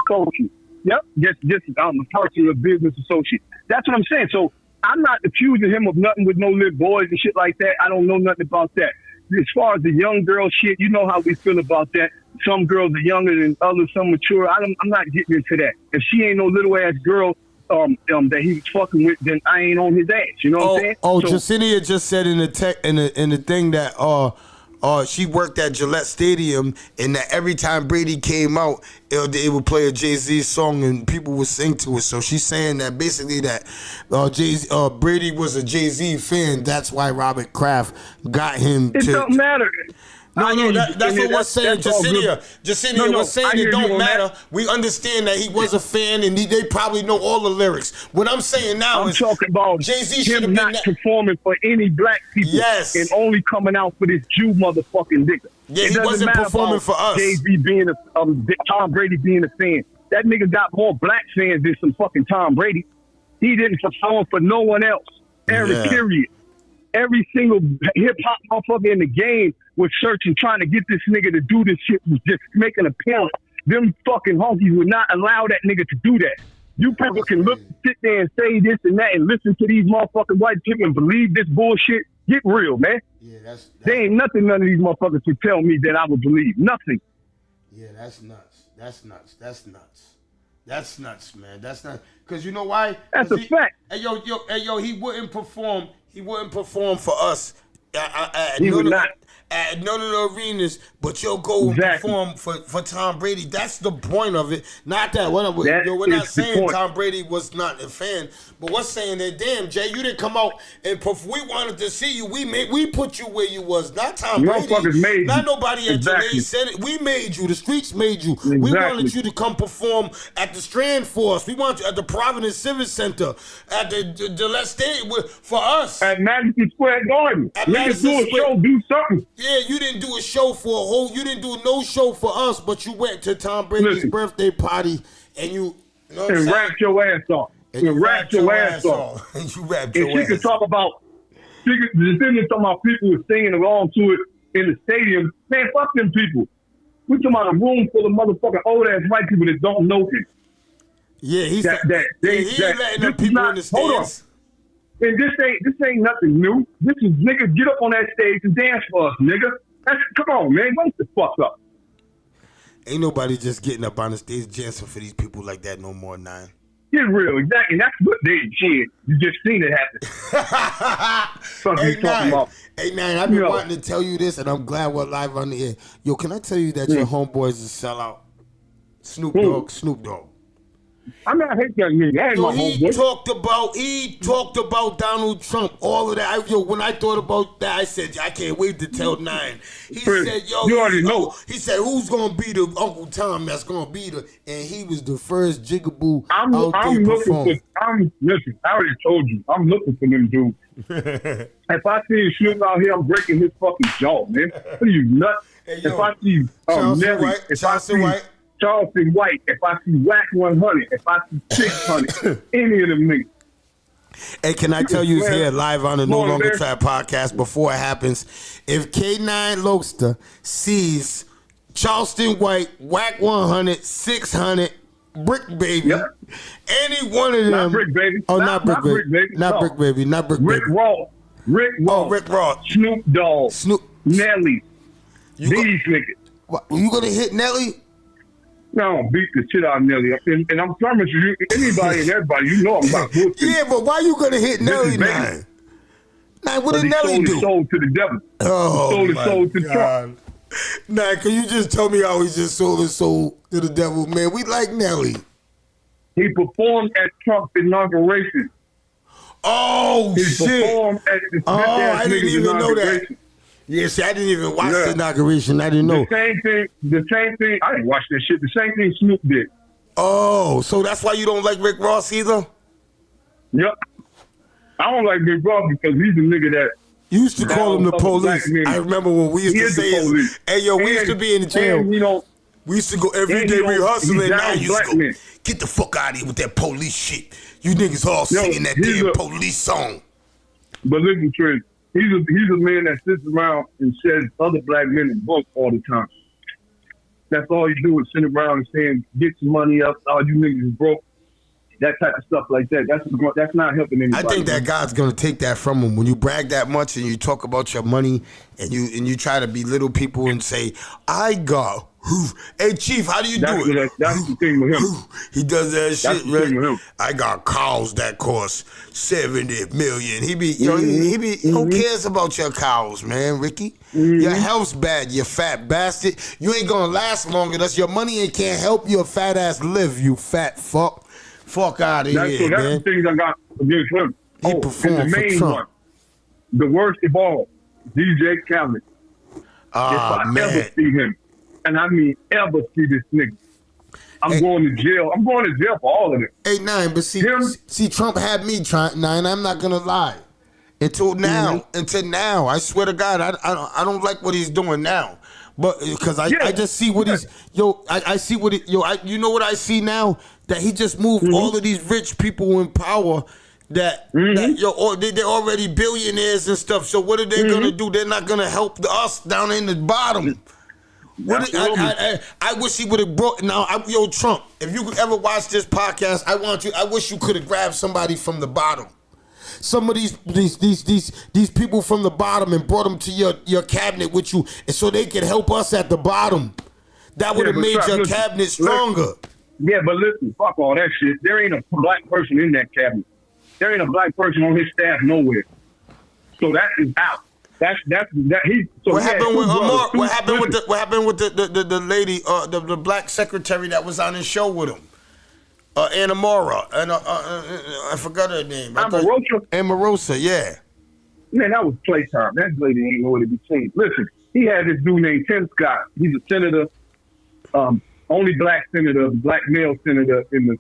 Yep, just a personal business associate. That's what I'm saying. So I'm not accusing him of nothing with no little boys and shit like that. I don't know nothing about that. As far as the young girl shit, you know how we feel about that. Some girls are younger than others, some mature. I'm not getting into that. If she ain't no little ass girl that he was fucking with, then I ain't on his ass. You know what I'm saying? Oh, Jacinia just said in the thing that she worked at Gillette Stadium, and that every time Brady came out, they would play a Jay-Z song and people would sing to it. So she's saying that basically that Brady was a Jay-Z fan. That's why Robert Kraft got him. It don't matter. No, that's what we're saying, Jacinia. We're saying it don't matter. We understand that he was a fan, and they probably know all the lyrics. What I'm saying now is talking about Jay-Z should have him been not performing for any black people, and only coming out for this Jew motherfucking nigga. Yeah, he wasn't performing for us. Jay-Z being Tom Brady being a fan. That nigga got more black fans than some fucking Tom Brady. He didn't perform for no one else. Period. Every single hip hop motherfucker in the game was searching, trying to get this nigga to do this shit, was just making a appearance. Them fucking honkies would not allow that nigga to do that. You people can sit there and say this and that and listen to these motherfucking white people and believe this bullshit. Get real, man. Yeah, there ain't nothing none of these motherfuckers can tell me that I would believe. Nothing. Yeah, that's nuts. That's nuts, man. That's not because you know why? That's a fact. Hey yo, he wouldn't perform. He wouldn't perform for us. He would not. At none of the arenas, but you'll go and perform for Tom Brady. That's the point of it. Not that we're not saying Tom Brady was not a fan, but we're saying that damn Jay, you didn't come out and we wanted to see you. We put you where you was, not Tom Brady. Not nobody at Jay said it. We made you. The streets made you. Exactly. We wanted you to come perform at the Strand for us. We want you at the Providence Civic Center, at the Gillette Stadium for us. At Madison Square Garden. Niggas do a show, do something. Yeah, you didn't do a show for you didn't do no show for us, but you went to Tom Brady's birthday party and you know and rapped your ass off. And rapped your ass off. And you rapped your ass off. And she could talk about people were singing along to it in the stadium. Man, fuck them people. We talking about a room full of motherfucking old ass white people that don't know him. Yeah, he ain't letting them people in the stands. And this ain't nothing new. This is niggas get up on that stage and dance for us, nigga. Come on, man. Wake the fuck up. Ain't nobody just getting up on the stage dancing for these people like that no more, Nine. Get real, exactly. That's what they did. You just seen it happen. Hey, Nine, I've been wanting to tell you this, and I'm glad we're live on the air. Yo, can I tell you that your homeboy is a sellout? Snoop Dogg. I'm not hating that nigga. He talked about Donald Trump, all of that. When I thought about that, I said, I can't wait to tell Nine. He said, yo, you already know. He said, who's gonna be the Uncle Tom that's gonna be the, and he was the first Jigaboo I'm looking listen, I already told you, I'm looking for them dudes. If I see Snoop out here, I'm breaking his fucking jaw, man. What are you nuts? Hey, yo, if I see Nelly, Charleston White, if I see Whack 100, if I see 600, any of them niggas. Hey, can I tell you here live on the No Longer Trap podcast before it happens? If K9 Lokester sees Charleston White, Whack 100, 600, Brick Baby, any one of them. Not Brick Baby. Oh, not Brick Baby. Not Brick Baby. Not Brick Baby. Rick Ross. Snoop Dogg. Nelly. These niggas. What, you gonna hit Nelly? No, I'm beat the shit out of Nelly. And I'm promising you, anybody and everybody, you know I'm about bullshit. Yeah, but why you gonna hit Nelly now? Now, what did Nelly do? He sold his soul to the devil. Oh, he sold his soul to Trump. Nah, can you just tell me how he just sold his soul to the devil, man? We like Nelly. He performed at Trump's inauguration. Oh, he shit. Performed at the I didn't even know that. Yeah, see, I didn't even watch the inauguration. I didn't know. The same thing. I didn't watch that shit. The same thing Snoop did. Oh, so that's why you don't like Rick Ross either? Yep. I don't like Rick Ross because he's a nigga that... You used to call him the police. I remember when we used to say, hey, yo, we used to be in jail. We used to go every And day he rehearsal, and now down you used black to go, men. get the fuck out of here with that police shit. You niggas all singing that he's damn a- police song. But listen, Trent, he's a man that sits around and says other black men are broke all the time. That's all you do is sit around and saying, get some money up, all you niggas is broke. That type of stuff like that. That's not helping anybody. I think that God's gonna take that from him when you brag that much and you talk about your money and you try to belittle people and say, I got. Hey Chief, how do you That's do it? that's the thing with him. He does that That's shit, the thing with right? him. I got cows that cost 70 million. He be, who cares about your cows, man, Ricky? Your health's bad, you fat bastard. You ain't gonna last long with us. Your money ain't can't help your fat ass live, you fat fuck. Fuck out of That's here, the man. things I got against him. He and performed the for main Trump. one, the worst of all, DJ Khaled. If Ah, I man. ever see him, and I mean ever see this nigga, I'm going to jail. I'm going to jail for all of it. 8-9, but Him- see, Trump had me trying 9. I'm not gonna lie. Until now, I swear to God, I don't like what he's doing now. But because I just see what he's I see what it you know what I see now, that he just moved all of these rich people in power that they're already billionaires and stuff. So what are they gonna do? They're not gonna help us down in the bottom. I wish he would have brought Trump. If you could ever watch this podcast, I wish you could have grabbed somebody from the bottom. Some of these people from the bottom and brought them to your cabinet with you, and so they could help us at the bottom. That would have made your cabinet stronger. Yeah, but listen, fuck all that shit. There ain't a black person in that cabinet. There ain't a black person on his staff nowhere. So that is out. That he. So What happened with Amar? two What happened with brothers. what happened with the lady, the black secretary that was on his show with him? Anamora, and I forgot her name. Omarosa? Omarosa, yeah. Man, that was playtime. That lady ain't nowhere to be seen. Listen, he had this dude named Tim Scott. He's a senator, only black senator, black male senator in the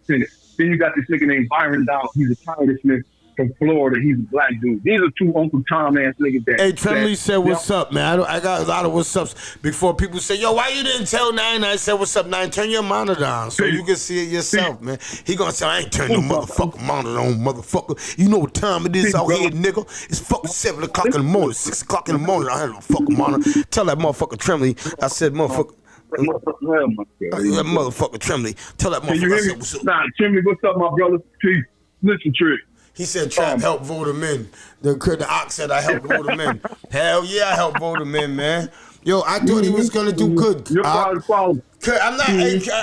Senate. Then you got this nigga named Byron Donald. He's a congressman from Florida. He's a black dude. These are two Uncle Tom ass niggas that. Hey, Tremley said, "What's up, man?" I got a lot of what's ups before people say, "Yo, why you didn't tell 9?" I said, "What's up, 9? Turn your monitor on so you can see it yourself, man." He gonna say, "I ain't turn no motherfucking monitor on, motherfucker. You know what time it is out here, nigga? It's fucking 7 o'clock in the morning, 6 o'clock in the morning. I have no fucking monitor." Tell that motherfucker Tremley. I said, "Motherfucker." That motherfucker Tremley. Tell that Can you motherfucker. I hear said, me? "What's up?" Nah, Timmy, what's up, my brother? Peace. Listen, Trick. He said, "Trap help vote him in." The ox said, "I help vote him in." Hell yeah, I help vote him in, man. Yo, I thought he was gonna do good. You're part of the problem. I'm not.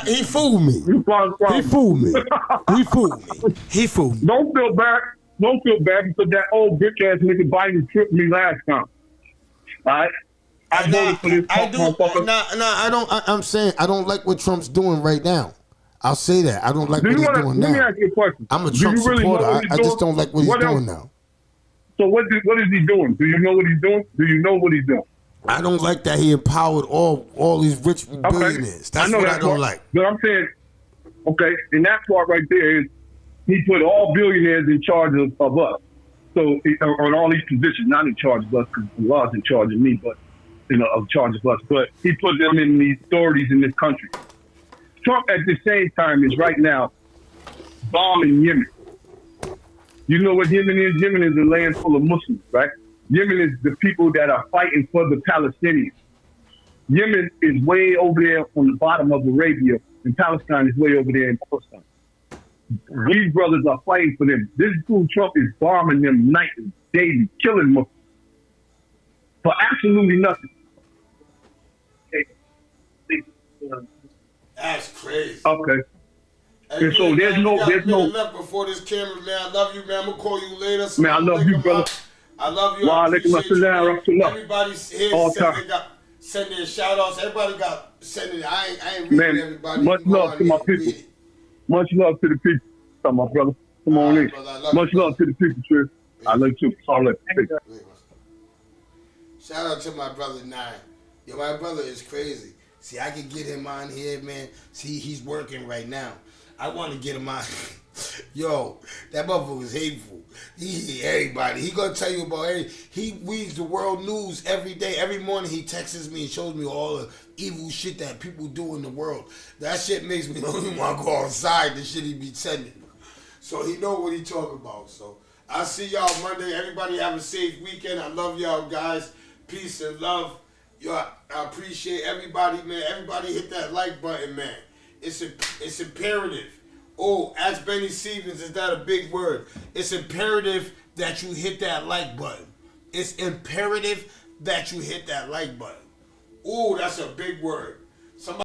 He fooled me. You're part of the problem. He fooled me. He fooled me. He fooled me. Don't feel bad. Don't feel bad because that old bitch ass nigga Biden tripped me last time. All right? I voted for this motherfucker. I don't. I'm saying I don't like what Trump's doing right now. I'll say that. I don't like what he's doing Let me now. ask you a question. I'm a Do Trump you really know supporter. what he's I just doing? don't like what he's What doing else? now. So what is he doing? Do you know what he's doing? Do you know what he's doing? I don't like that he empowered all these rich billionaires. That's what I don't part. like. But I'm saying, okay, and that part right there is he put all billionaires in charge of us. So on all these positions, not in charge of us because the law's in charge of me, but in charge of us. But he put them in these authorities in this country. Trump at the same time is right now bombing Yemen. You know what Yemen is? Yemen is a land full of Muslims, right? Yemen is the people that are fighting for the Palestinians. Yemen is way over there on the bottom of Arabia, and Palestine is way over there in Palestine. These brothers are fighting for them. This dude Trump is bombing them night and daily, killing them for absolutely nothing. That's crazy. Okay. Hey, And so man, there's you no- got a there's no- minute left before this camera, man. I love you, man. I'm gonna call you later. Man, I love you, brother. I love you. Wa I alaikum appreciate you, assalam, man. rahmatullah. Everybody here All said time. they got sending shout outs. Everybody got sending. I ain't reading Man, everybody. much You go love on to my there and read people. it. Much love to the people. Come on, brother. Come on in. brother, I love Much you, love to the people, Trish. I love you too. All right. Shout out to my brother 9. Yo, my brother is crazy. See, I can get him on here, man. See, he's working right now. I want to get him on. Yo, that motherfucker was hateful. He hate everybody. He gonna tell you about he reads the world news every day. Every morning he texts me and shows me all the evil shit that people do in the world. That shit makes me don't even want to go outside. The shit he be sending. So he know what he talking about. So I'll see y'all Monday. Everybody have a safe weekend. I love y'all guys. Peace and love. Yo, I appreciate everybody, man. Everybody hit that like button, man. It's imperative. Oh, ask Benny Stevens, is that a big word? It's imperative that you hit that like button. It's imperative that you hit that like button. Oh, that's a big word. Somebody